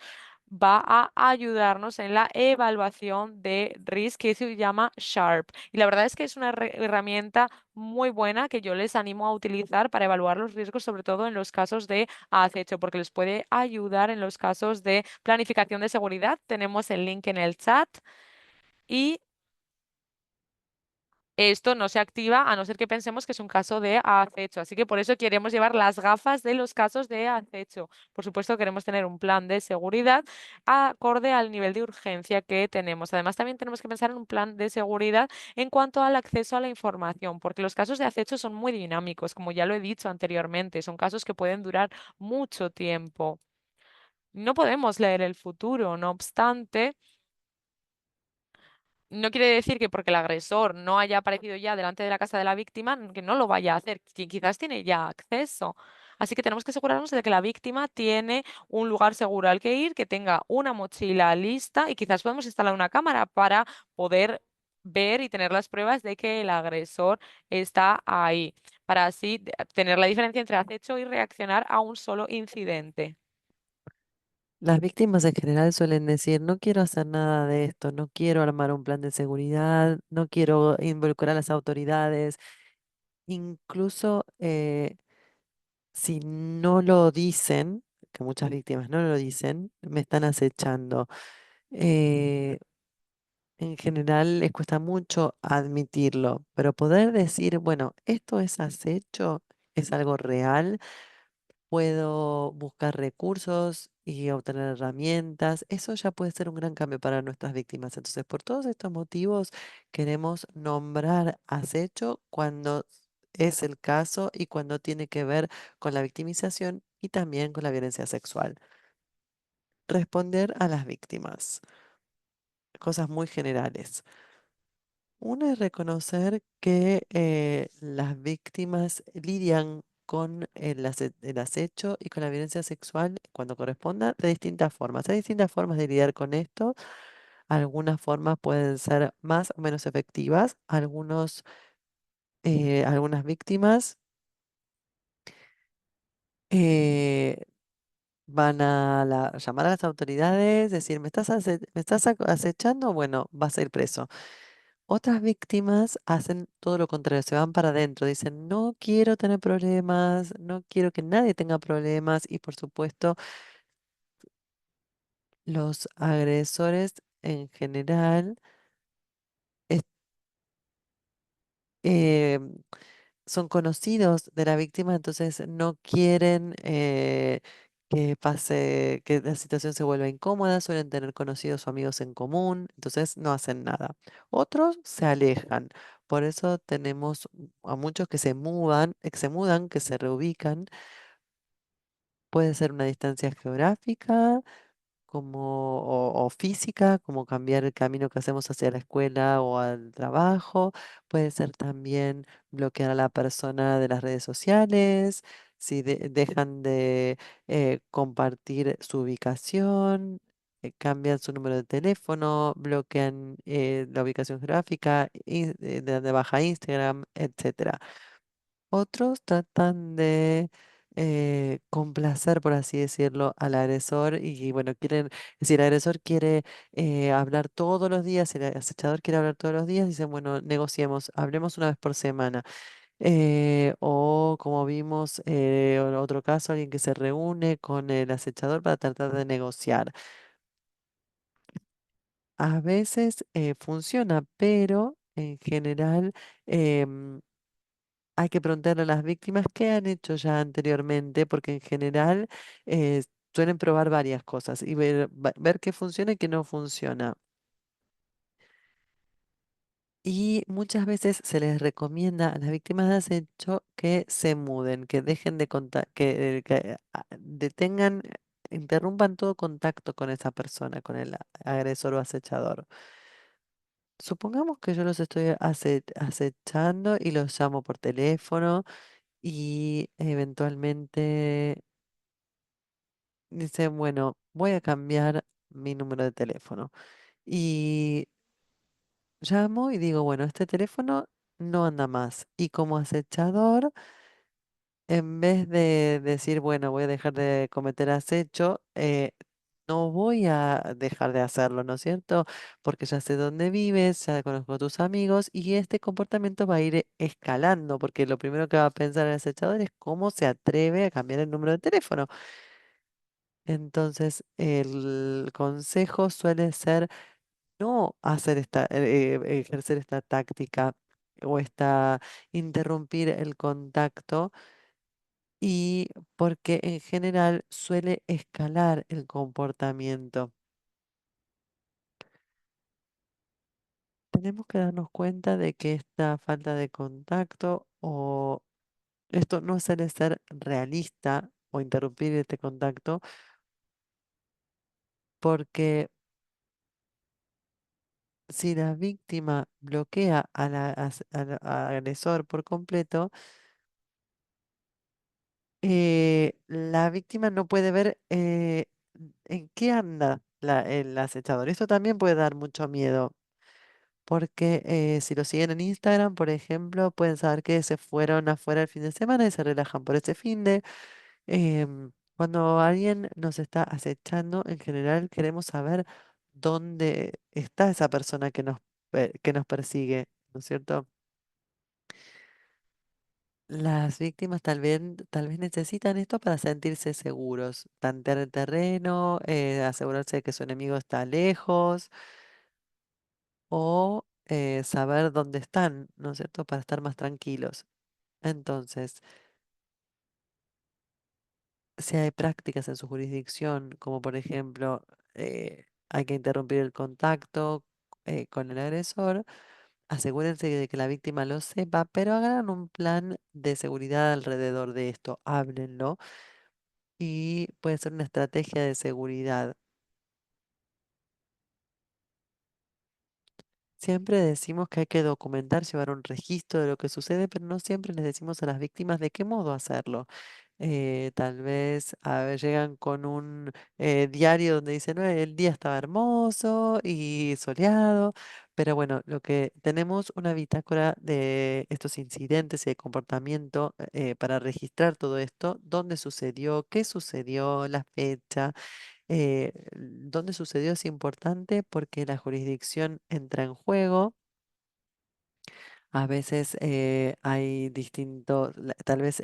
va a ayudarnos en la evaluación de riesgo que se llama SHARP. Y la verdad es que es una herramienta muy buena que yo les animo a utilizar para evaluar los riesgos, sobre todo en los casos de acecho, porque les puede ayudar en los casos de planificación de seguridad. Tenemos el link en el chat y esto no se activa a no ser que pensemos que es un caso de acecho. Así que por eso queremos llevar las gafas de los casos de acecho. Por supuesto, queremos tener un plan de seguridad acorde al nivel de urgencia que tenemos. Además, también tenemos que pensar en un plan de seguridad en cuanto al acceso a la información, porque los casos de acecho son muy dinámicos, como ya lo he dicho anteriormente. Son casos que pueden durar mucho tiempo. No podemos leer el futuro, no obstante. No quiere decir que porque el agresor no haya aparecido ya delante de la casa de la víctima, que no lo vaya a hacer, quizás tiene ya acceso. Así que tenemos que asegurarnos de que la víctima tiene un lugar seguro al que ir, que tenga una mochila lista y quizás podemos instalar una cámara para poder ver y tener las pruebas de que el agresor está ahí, para así tener la diferencia entre acecho y reaccionar a un solo incidente. Las víctimas en general suelen decir, no quiero hacer nada de esto, no quiero armar un plan de seguridad, no quiero involucrar a las autoridades. Incluso si no lo dicen, que muchas víctimas no lo dicen, me están acechando. Eh, en general les cuesta mucho admitirlo, pero poder decir, bueno, esto es acecho, es algo real, puedo buscar recursos y obtener herramientas. Eso ya puede ser un gran cambio para nuestras víctimas. Entonces, por todos estos motivos, queremos nombrar acecho cuando es el caso y cuando tiene que ver con la victimización y también con la violencia sexual. Responder a las víctimas. Cosas muy generales. Una es reconocer que las víctimas lidian con el acecho y con la violencia sexual cuando corresponda de distintas formas. Hay distintas formas de lidiar con esto. Algunas formas pueden ser más o menos efectivas. Algunas víctimas eh, van a llamar a las autoridades, decir, me estás acechando? Bueno, vas a ir preso. Otras víctimas hacen todo lo contrario, se van para adentro, dicen, no quiero tener problemas, no quiero que nadie tenga problemas y por supuesto los agresores en general es- eh, son conocidos de la víctima, entonces no quieren que pase, que la situación se vuelva incómoda, suelen tener conocidos o amigos en común, entonces no hacen nada. Otros se alejan, por eso tenemos a muchos que se mudan, que se reubican. Puede ser una distancia geográfica o física, como cambiar el camino que hacemos hacia la escuela o al trabajo. Puede ser también bloquear a la persona de las redes sociales, si dejan de compartir su ubicación, cambian su número de teléfono, bloquean la ubicación geográfica, de baja Instagram, etcétera. Otros tratan de complacer, por así decirlo, al agresor y bueno, si el agresor quiere hablar todos los días, si el acechador quiere hablar todos los días, dicen, bueno, negociemos, hablemos una vez por semana. O como vimos en otro caso, alguien que se reúne con el acechador para tratar de negociar. A veces funciona, pero en general em, hay que preguntarle a las víctimas qué han hecho ya anteriormente, porque en general eh, suelen probar varias cosas y ver qué funciona y qué no funciona. Y muchas veces se les recomienda a las víctimas de acecho que se muden, que dejen de detengan, interrumpan todo contacto con esa persona, con el agresor o acechador. Supongamos que yo los estoy acechando y los llamo por teléfono y eventualmente dicen, bueno, voy a cambiar mi número de teléfono. Y llamo y digo, bueno, este teléfono no anda más. Y como acechador, en vez de decir, bueno, voy a dejar de cometer acecho, no voy a dejar de hacerlo, ¿no es cierto? Porque ya sé dónde vives, ya conozco a tus amigos y este comportamiento va a ir escalando, porque lo primero que va a pensar el acechador es cómo se atreve a cambiar el número de teléfono. Entonces, el consejo suele ser no ejercer esta táctica o interrumpir el contacto y porque en general suele escalar el comportamiento. Tenemos que darnos cuenta de que esta falta de contacto o esto no suele ser realista o interrumpir este contacto porque si la víctima bloquea al agresor por completo, La víctima no puede ver en qué anda el acechador. Esto también puede dar mucho miedo, porque si lo siguen en Instagram, por ejemplo, pueden saber que se fueron afuera el fin de semana y se relajan por ese fin de. Cuando alguien nos está acechando, en general queremos saber dónde está esa persona que nos persigue, ¿no es cierto? Las víctimas tal vez necesitan esto para sentirse seguros, tantear el terreno, asegurarse de que su enemigo está lejos o saber dónde están, ¿no es cierto? Para estar más tranquilos. Entonces, si hay prácticas en su jurisdicción, como por ejemplo, hay que interrumpir el contacto con el agresor, asegúrense de que la víctima lo sepa, pero hagan un plan de seguridad alrededor de esto, háblenlo y puede ser una estrategia de seguridad. Siempre decimos que hay que documentar, llevar un registro de lo que sucede, pero no siempre les decimos a las víctimas de qué modo hacerlo. Tal vez llegan con un diario donde dicen: "No, el día estaba hermoso y soleado", pero bueno, lo que tenemos una bitácora de estos incidentes y de comportamiento para registrar todo esto, dónde sucedió, qué sucedió, la fecha. Dónde sucedió es importante porque la jurisdicción entra en juego. A veces hay distintos, tal vez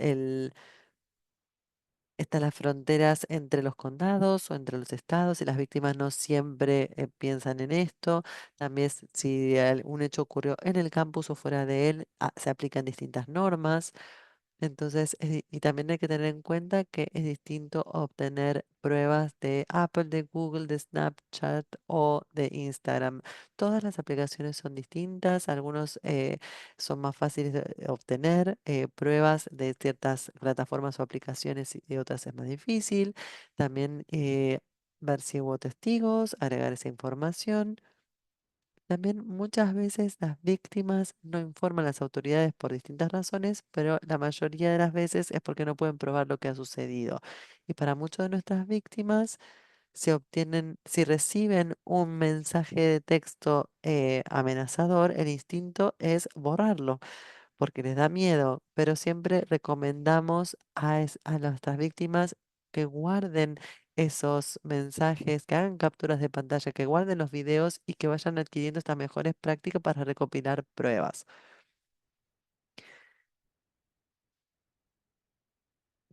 están las fronteras entre los condados o entre los estados y las víctimas no siempre piensan en esto. También si un hecho ocurrió en el campus o fuera de él, se aplican distintas normas. Entonces, y también hay que tener en cuenta que es distinto obtener pruebas de Apple, de Google, de Snapchat o de Instagram. Todas las aplicaciones son distintas, algunos son más fáciles de obtener, pruebas de ciertas plataformas o aplicaciones y de otras es más difícil. También ver si hubo testigos, agregar esa información. También muchas veces las víctimas no informan a las autoridades por distintas razones, pero la mayoría de las veces es porque no pueden probar lo que ha sucedido. Y para muchas de nuestras víctimas, si reciben un mensaje de texto amenazador, el instinto es borrarlo porque les da miedo, pero siempre recomendamos a nuestras víctimas que guarden esos mensajes, que hagan capturas de pantalla, que guarden los videos y que vayan adquiriendo estas mejores prácticas para recopilar pruebas.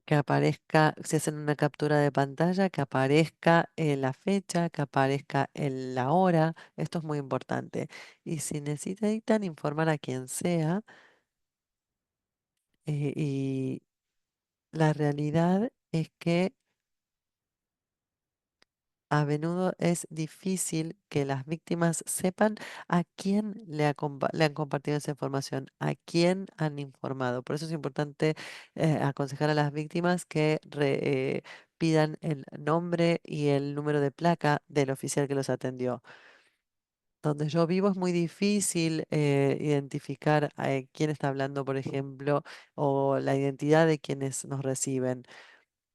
Que aparezca, si hacen una captura de pantalla, que aparezca la fecha, que aparezca la hora. Esto es muy importante. Y si necesitan informar a quien sea, y la realidad es que a menudo es difícil que las víctimas sepan a quién le han compartido esa información, a quién han informado. Por eso es importante aconsejar a las víctimas que pidan el nombre y el número de placa del oficial que los atendió. Donde yo vivo es muy difícil identificar a quién está hablando, por ejemplo, o la identidad de quienes nos reciben.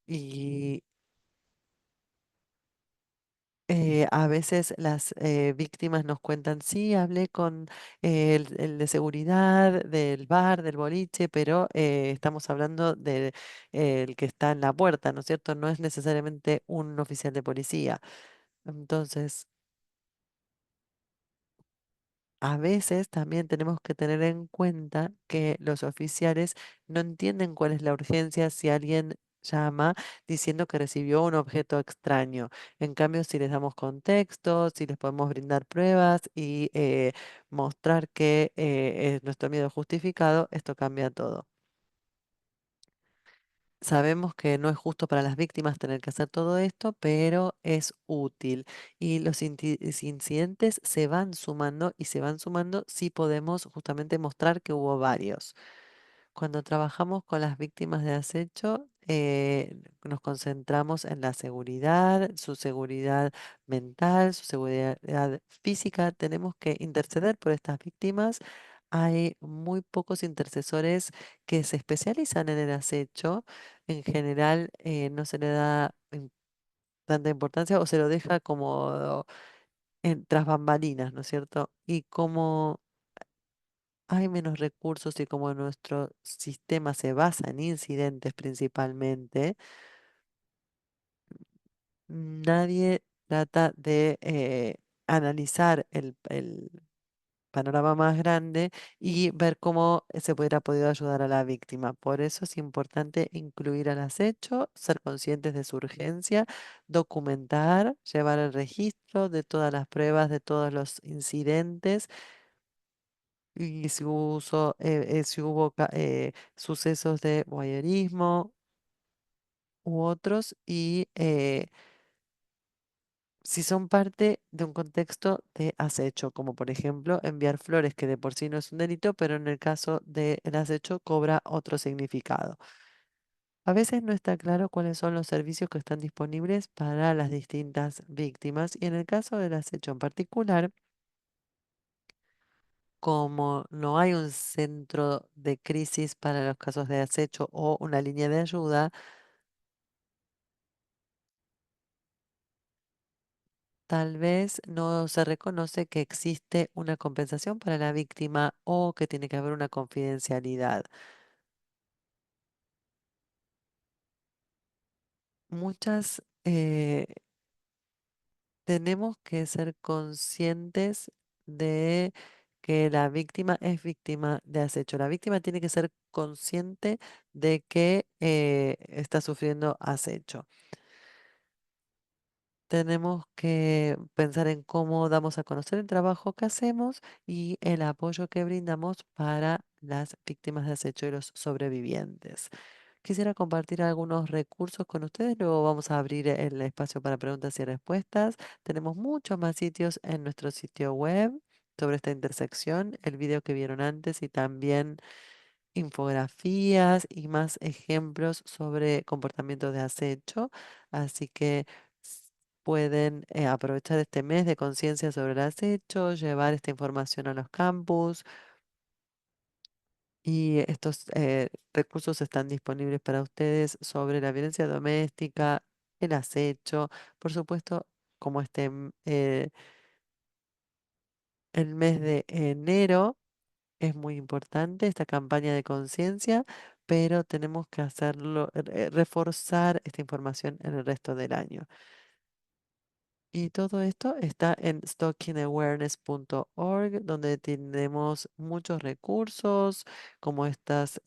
Y a veces las víctimas nos cuentan: "Sí, hablé con el de seguridad del bar, del boliche", pero estamos hablando del el que está en la puerta, ¿no es cierto? No es necesariamente un oficial de policía. Entonces, a veces también tenemos que tener en cuenta que los oficiales no entienden cuál es la urgencia si alguien llama diciendo que recibió un objeto extraño. En cambio, si les damos contexto, si les podemos brindar pruebas y mostrar que nuestro miedo es justificado, esto cambia todo. Sabemos que no es justo para las víctimas tener que hacer todo esto, pero es útil. Y los incidentes se van sumando y se van sumando si podemos justamente mostrar que hubo varios. Cuando trabajamos con las víctimas de acecho, nos concentramos en la seguridad, su seguridad mental, su seguridad física. Tenemos que interceder por estas víctimas hay muy pocos intercesores que se especializan en el acecho. En general, no se le da tanta importancia o se lo deja como tras bambalinas, ¿no es cierto? Y como hay menos recursos y como nuestro sistema se basa en incidentes principalmente, nadie trata de analizar el panorama más grande y ver cómo se hubiera podido ayudar a la víctima. Por eso es importante incluir al acecho, ser conscientes de su urgencia, documentar, llevar el registro de todas las pruebas, de todos los incidentes y si hubo sucesos de voyeurismo u otros y si son parte de un contexto de acecho, como por ejemplo enviar flores, que de por sí no es un delito, pero en el caso del acecho cobra otro significado. A veces no está claro cuáles son los servicios que están disponibles para las distintas víctimas y en el caso del acecho en particular, como no hay un centro de crisis para los casos de acecho o una línea de ayuda, tal vez no se reconoce que existe una compensación para la víctima o que tiene que haber una confidencialidad. Muchas tenemos que ser conscientes de que la víctima es víctima de acecho. La víctima tiene que ser consciente de que está sufriendo acecho. Tenemos que pensar en cómo damos a conocer el trabajo que hacemos y el apoyo que brindamos para las víctimas de acecho y los sobrevivientes. Quisiera compartir algunos recursos con ustedes, luego vamos a abrir el espacio para preguntas y respuestas. Tenemos muchos más sitios en nuestro sitio web sobre esta intersección, el video que vieron antes y también infografías y más ejemplos sobre comportamientos de acecho. Así que pueden aprovechar este mes de conciencia sobre el acecho, llevar esta información a los campus y estos recursos están disponibles para ustedes sobre la violencia doméstica, el acecho, por supuesto, como el mes de enero es muy importante esta campaña de conciencia, pero tenemos que hacerlo, reforzar esta información en el resto del año. Y todo esto está en stalkingawareness.org, donde tenemos muchos recursos como estas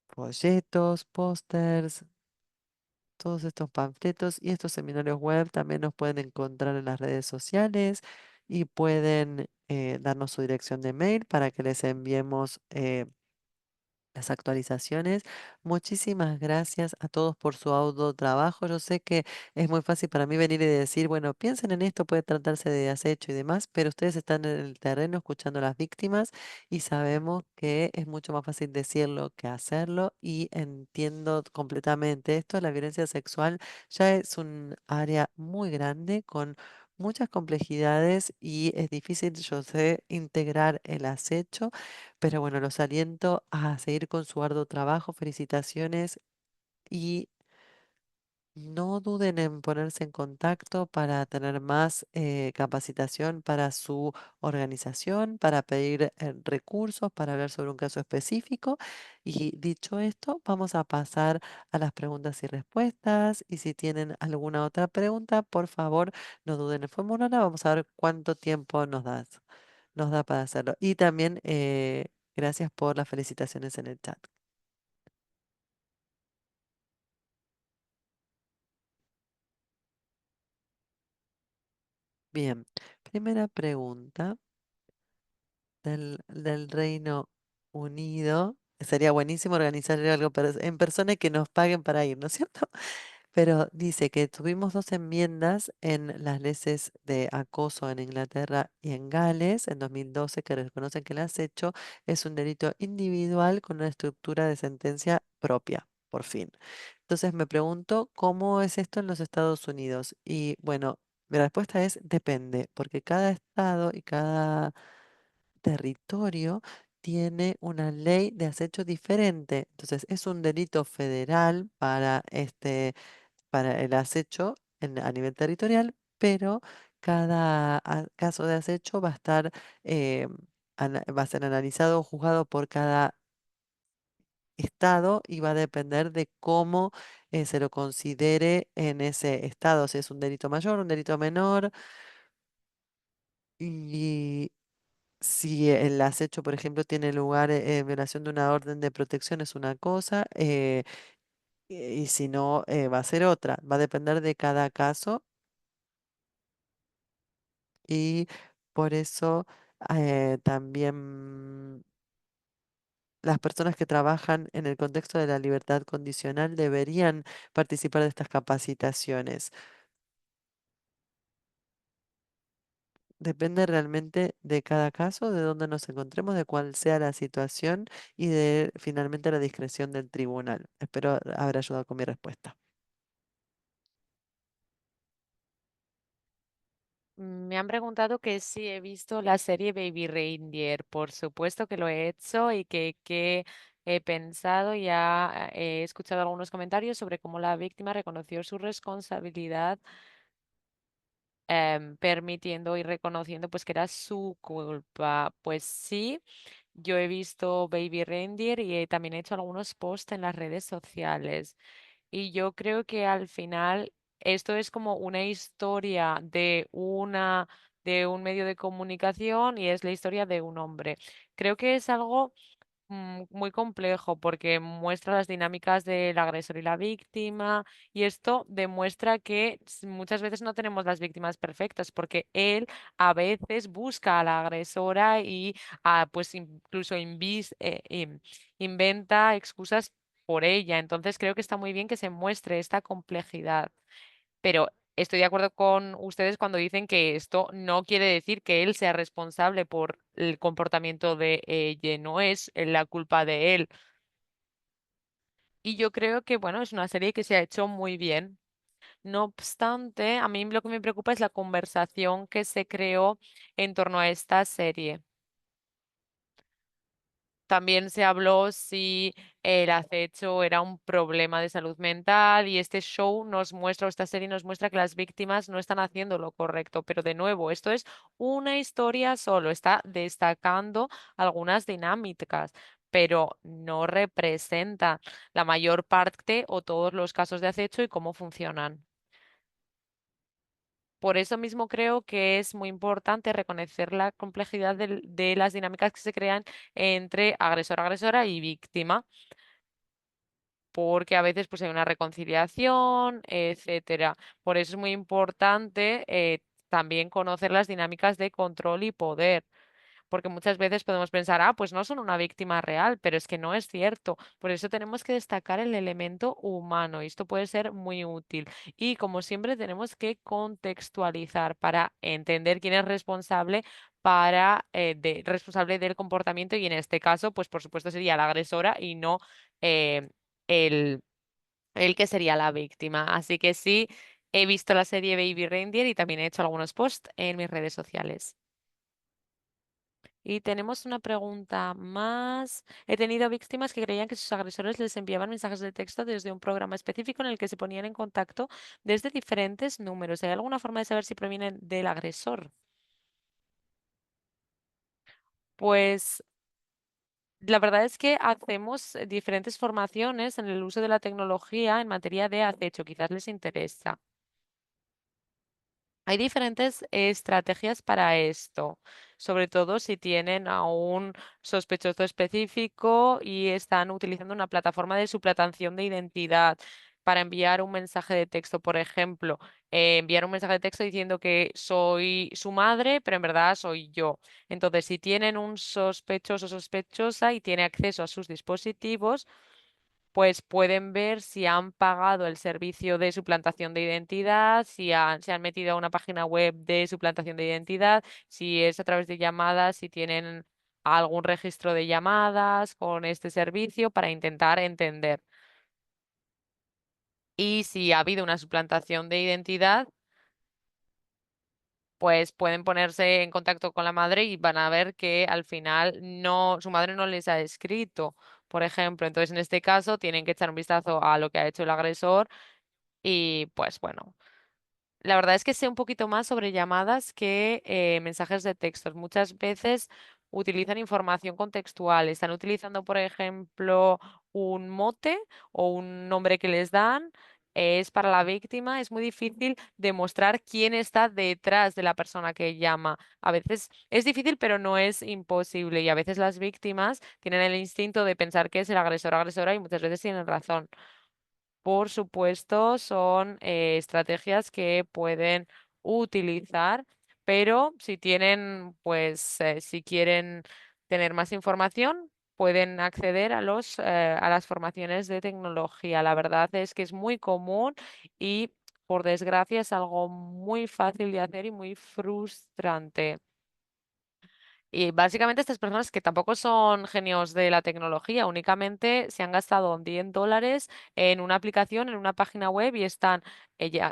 folletos, pósters, todos estos panfletos y estos seminarios web también nos pueden encontrar en las redes sociales y pueden darnos su dirección de mail para que les enviemos las actualizaciones. Muchísimas gracias a todos por su auto trabajo. Yo sé que es muy fácil para mí venir y decir, bueno, piensen en esto, puede tratarse de acecho y demás, pero ustedes están en el terreno escuchando a las víctimas y sabemos que es mucho más fácil decirlo que hacerlo y entiendo completamente esto. La violencia sexual ya es un área muy grande con muchas complejidades y es difícil, yo sé, integrar el acecho. Pero bueno, los aliento a seguir con su arduo trabajo. Felicitaciones y no duden en ponerse en contacto para tener más capacitación para su organización, para pedir recursos, para hablar sobre un caso específico. Y dicho esto, vamos a pasar a las preguntas y respuestas. Y si tienen alguna otra pregunta, por favor, no duden en formularla. Vamos a ver cuánto tiempo nos da para hacerlo. Y también gracias por las felicitaciones en el chat. Bien, primera pregunta del Reino Unido. Sería buenísimo organizar algo en persona y que nos paguen para ir, ¿no es cierto? Pero dice que tuvimos dos enmiendas en las leyes de acoso en Inglaterra y en Gales en 2012 que reconocen que el acecho es un delito individual con una estructura de sentencia propia, por fin. Entonces me pregunto, ¿cómo es esto en los Estados Unidos? Y bueno, mi respuesta es depende, porque cada estado y cada territorio tiene una ley de acecho diferente. Entonces, es un delito federal para el acecho a nivel territorial, pero cada caso de acecho va a estar, eh, va a ser analizado o juzgado por cada estado y va a depender de cómo se lo considere en ese estado, si es un delito mayor, un delito menor. Y si el acecho, por ejemplo, tiene lugar en violación de una orden de protección, es una cosa, y si no, va a ser otra. Va a depender de cada caso y por eso también las personas que trabajan en el contexto de la libertad condicional deberían participar de estas capacitaciones. Depende realmente de cada caso, de dónde nos encontremos, de cuál sea la situación y de finalmente la discreción del tribunal. Espero haber ayudado con mi respuesta. Me han preguntado que si he visto la serie Baby Reindeer. Por supuesto que lo he hecho y que qué he pensado. Ya he escuchado algunos comentarios sobre cómo la víctima reconoció su responsabilidad, permitiendo y reconociendo pues que era su culpa. Pues sí, yo he visto Baby Reindeer y también he hecho algunos posts en las redes sociales. Y yo creo que al final esto es como una historia de un medio de comunicación y es la historia de un hombre. Creo que es algo muy complejo porque muestra las dinámicas del agresor y la víctima, y esto demuestra que muchas veces no tenemos las víctimas perfectas porque él a veces busca a la agresora y pues incluso inventa excusas por ella. Entonces creo que está muy bien que se muestre esta complejidad. Pero estoy de acuerdo con ustedes cuando dicen que esto no quiere decir que él sea responsable por el comportamiento de ella, no es la culpa de él. Y yo creo que, bueno, es una serie que se ha hecho muy bien. No obstante, a mí lo que me preocupa es la conversación que se creó en torno a esta serie. También se habló si el acecho era un problema de salud mental, y este show nos muestra, o esta serie nos muestra que las víctimas no están haciendo lo correcto. Pero de nuevo, esto es una historia solo, está destacando algunas dinámicas, pero no representa la mayor parte o todos los casos de acecho y cómo funcionan. Por eso mismo creo que es muy importante reconocer la complejidad de las dinámicas que se crean entre agresor, agresora y víctima, porque a veces pues hay una reconciliación, etcétera. Por eso es muy importante también conocer las dinámicas de control y poder, porque muchas veces podemos pensar, pues no son una víctima real, pero es que no es cierto. Por eso tenemos que destacar el elemento humano y esto puede ser muy útil. Y como siempre tenemos que contextualizar para entender quién es responsable responsable del comportamiento, y en este caso, pues por supuesto sería la agresora y no eh, el, el que sería la víctima. Así que sí, he visto la serie Baby Reindeer y también he hecho algunos posts en mis redes sociales. Y tenemos una pregunta más. He tenido víctimas que creían que sus agresores les enviaban mensajes de texto desde un programa específico en el que se ponían en contacto desde diferentes números. ¿Hay alguna forma de saber si provienen del agresor? Pues la verdad es que hacemos diferentes formaciones en el uso de la tecnología en materia de acecho. Quizás les interesa. Hay diferentes estrategias para esto, sobre todo si tienen a un sospechoso específico y están utilizando una plataforma de suplantación de identidad para enviar un mensaje de texto. Por ejemplo, enviar un mensaje de texto diciendo que soy su madre, pero en verdad soy yo. Entonces, si tienen un sospechoso o sospechosa y tiene acceso a sus dispositivos, pues pueden ver si han pagado el servicio de suplantación de identidad, se han metido a una página web de suplantación de identidad, si es a través de llamadas, si tienen algún registro de llamadas con este servicio para intentar entender. Y si ha habido una suplantación de identidad, pues pueden ponerse en contacto con la madre y van a ver que al final no, su madre no les ha escrito, por ejemplo. Entonces, en este caso, tienen que echar un vistazo a lo que ha hecho el agresor y pues bueno. La verdad es que sé un poquito más sobre llamadas que mensajes de textos. Muchas veces utilizan información contextual. Están utilizando, por ejemplo, un mote o un nombre que les dan. Es para la víctima. Es muy difícil demostrar quién está detrás de la persona que llama. A veces es difícil, pero no es imposible. Y a veces las víctimas tienen el instinto de pensar que es el agresor o agresora y muchas veces tienen razón. Por supuesto, son estrategias que pueden utilizar, pero si tienen, pues, si quieren tener más información, pueden acceder a las formaciones de tecnología. La verdad es que es muy común y, por desgracia, es algo muy fácil de hacer y muy frustrante. Y básicamente estas personas que tampoco son genios de la tecnología, únicamente se han gastado $10 en una aplicación, en una página web y están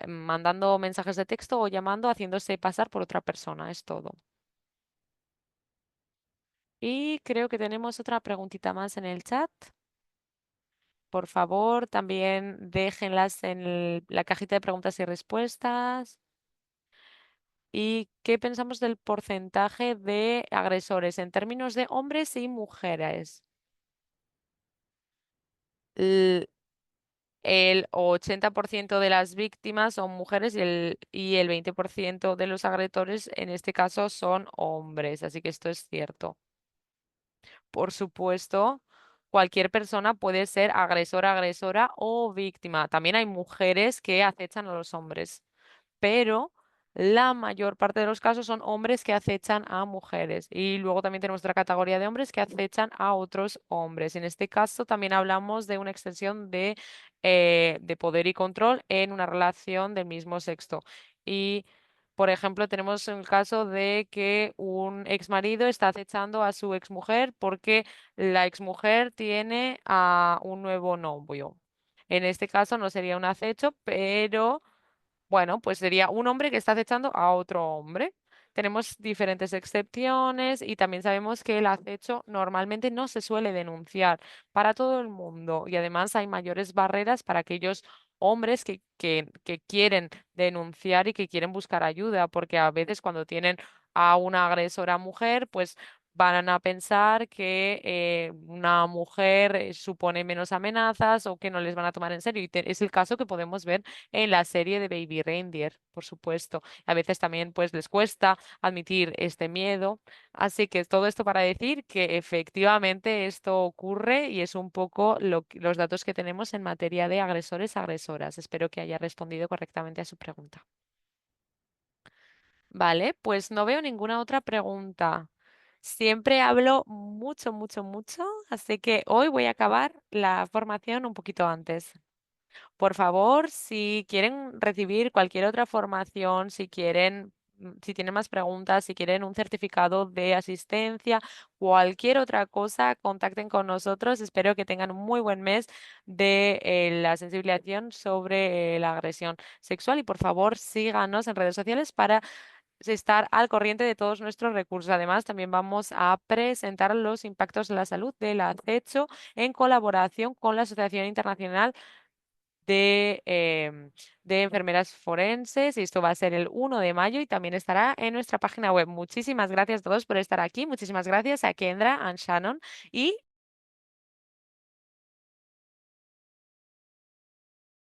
mandando mensajes de texto o llamando, haciéndose pasar por otra persona. Es todo. Y creo que tenemos otra preguntita más en el chat. Por favor, también déjenlas en la cajita de preguntas y respuestas. ¿Y qué pensamos del porcentaje de agresores en términos de hombres y mujeres? El 80% de las víctimas son mujeres y el 20% de los agresores en este caso son hombres, así que esto es cierto. Por supuesto, cualquier persona puede ser agresor, agresora o víctima. También hay mujeres que acechan a los hombres, pero la mayor parte de los casos son hombres que acechan a mujeres. Y luego también tenemos otra categoría de hombres que acechan a otros hombres. En este caso también hablamos de una extensión de poder y control en una relación del mismo sexo. Y, por ejemplo, tenemos el caso de que un exmarido está acechando a su exmujer porque la exmujer tiene a un nuevo novio. En este caso no sería un acecho, pero bueno, pues sería un hombre que está acechando a otro hombre. Tenemos diferentes excepciones y también sabemos que el acecho normalmente no se suele denunciar para todo el mundo y además hay mayores barreras para aquellos hombres que quieren denunciar y que quieren buscar ayuda, porque a veces cuando tienen a una agresora mujer, pues van a pensar que una mujer supone menos amenazas o que no les van a tomar en serio. Y es el caso que podemos ver en la serie de Baby Reindeer, por supuesto. A veces también pues les cuesta admitir este miedo. Así que todo esto para decir que efectivamente esto ocurre y es un poco los datos que tenemos en materia de agresores, agresoras. Espero que haya respondido correctamente a su pregunta. Vale, pues no veo ninguna otra pregunta. Siempre hablo mucho, mucho, mucho, así que hoy voy a acabar la formación un poquito antes. Por favor, si quieren recibir cualquier otra formación, si quieren, si tienen más preguntas, si quieren un certificado de asistencia, cualquier otra cosa, contacten con nosotros. Espero que tengan un muy buen mes de la sensibilización sobre la agresión sexual y por favor síganos en redes sociales para estar al corriente de todos nuestros recursos. Además, también vamos a presentar los impactos en la salud del acecho en colaboración con la Asociación Internacional de, de enfermeras forenses y esto va a ser el 1 de mayo y también estará en nuestra página web. Muchísimas gracias a todos por estar aquí. Muchísimas gracias a Kendra, a Shannon y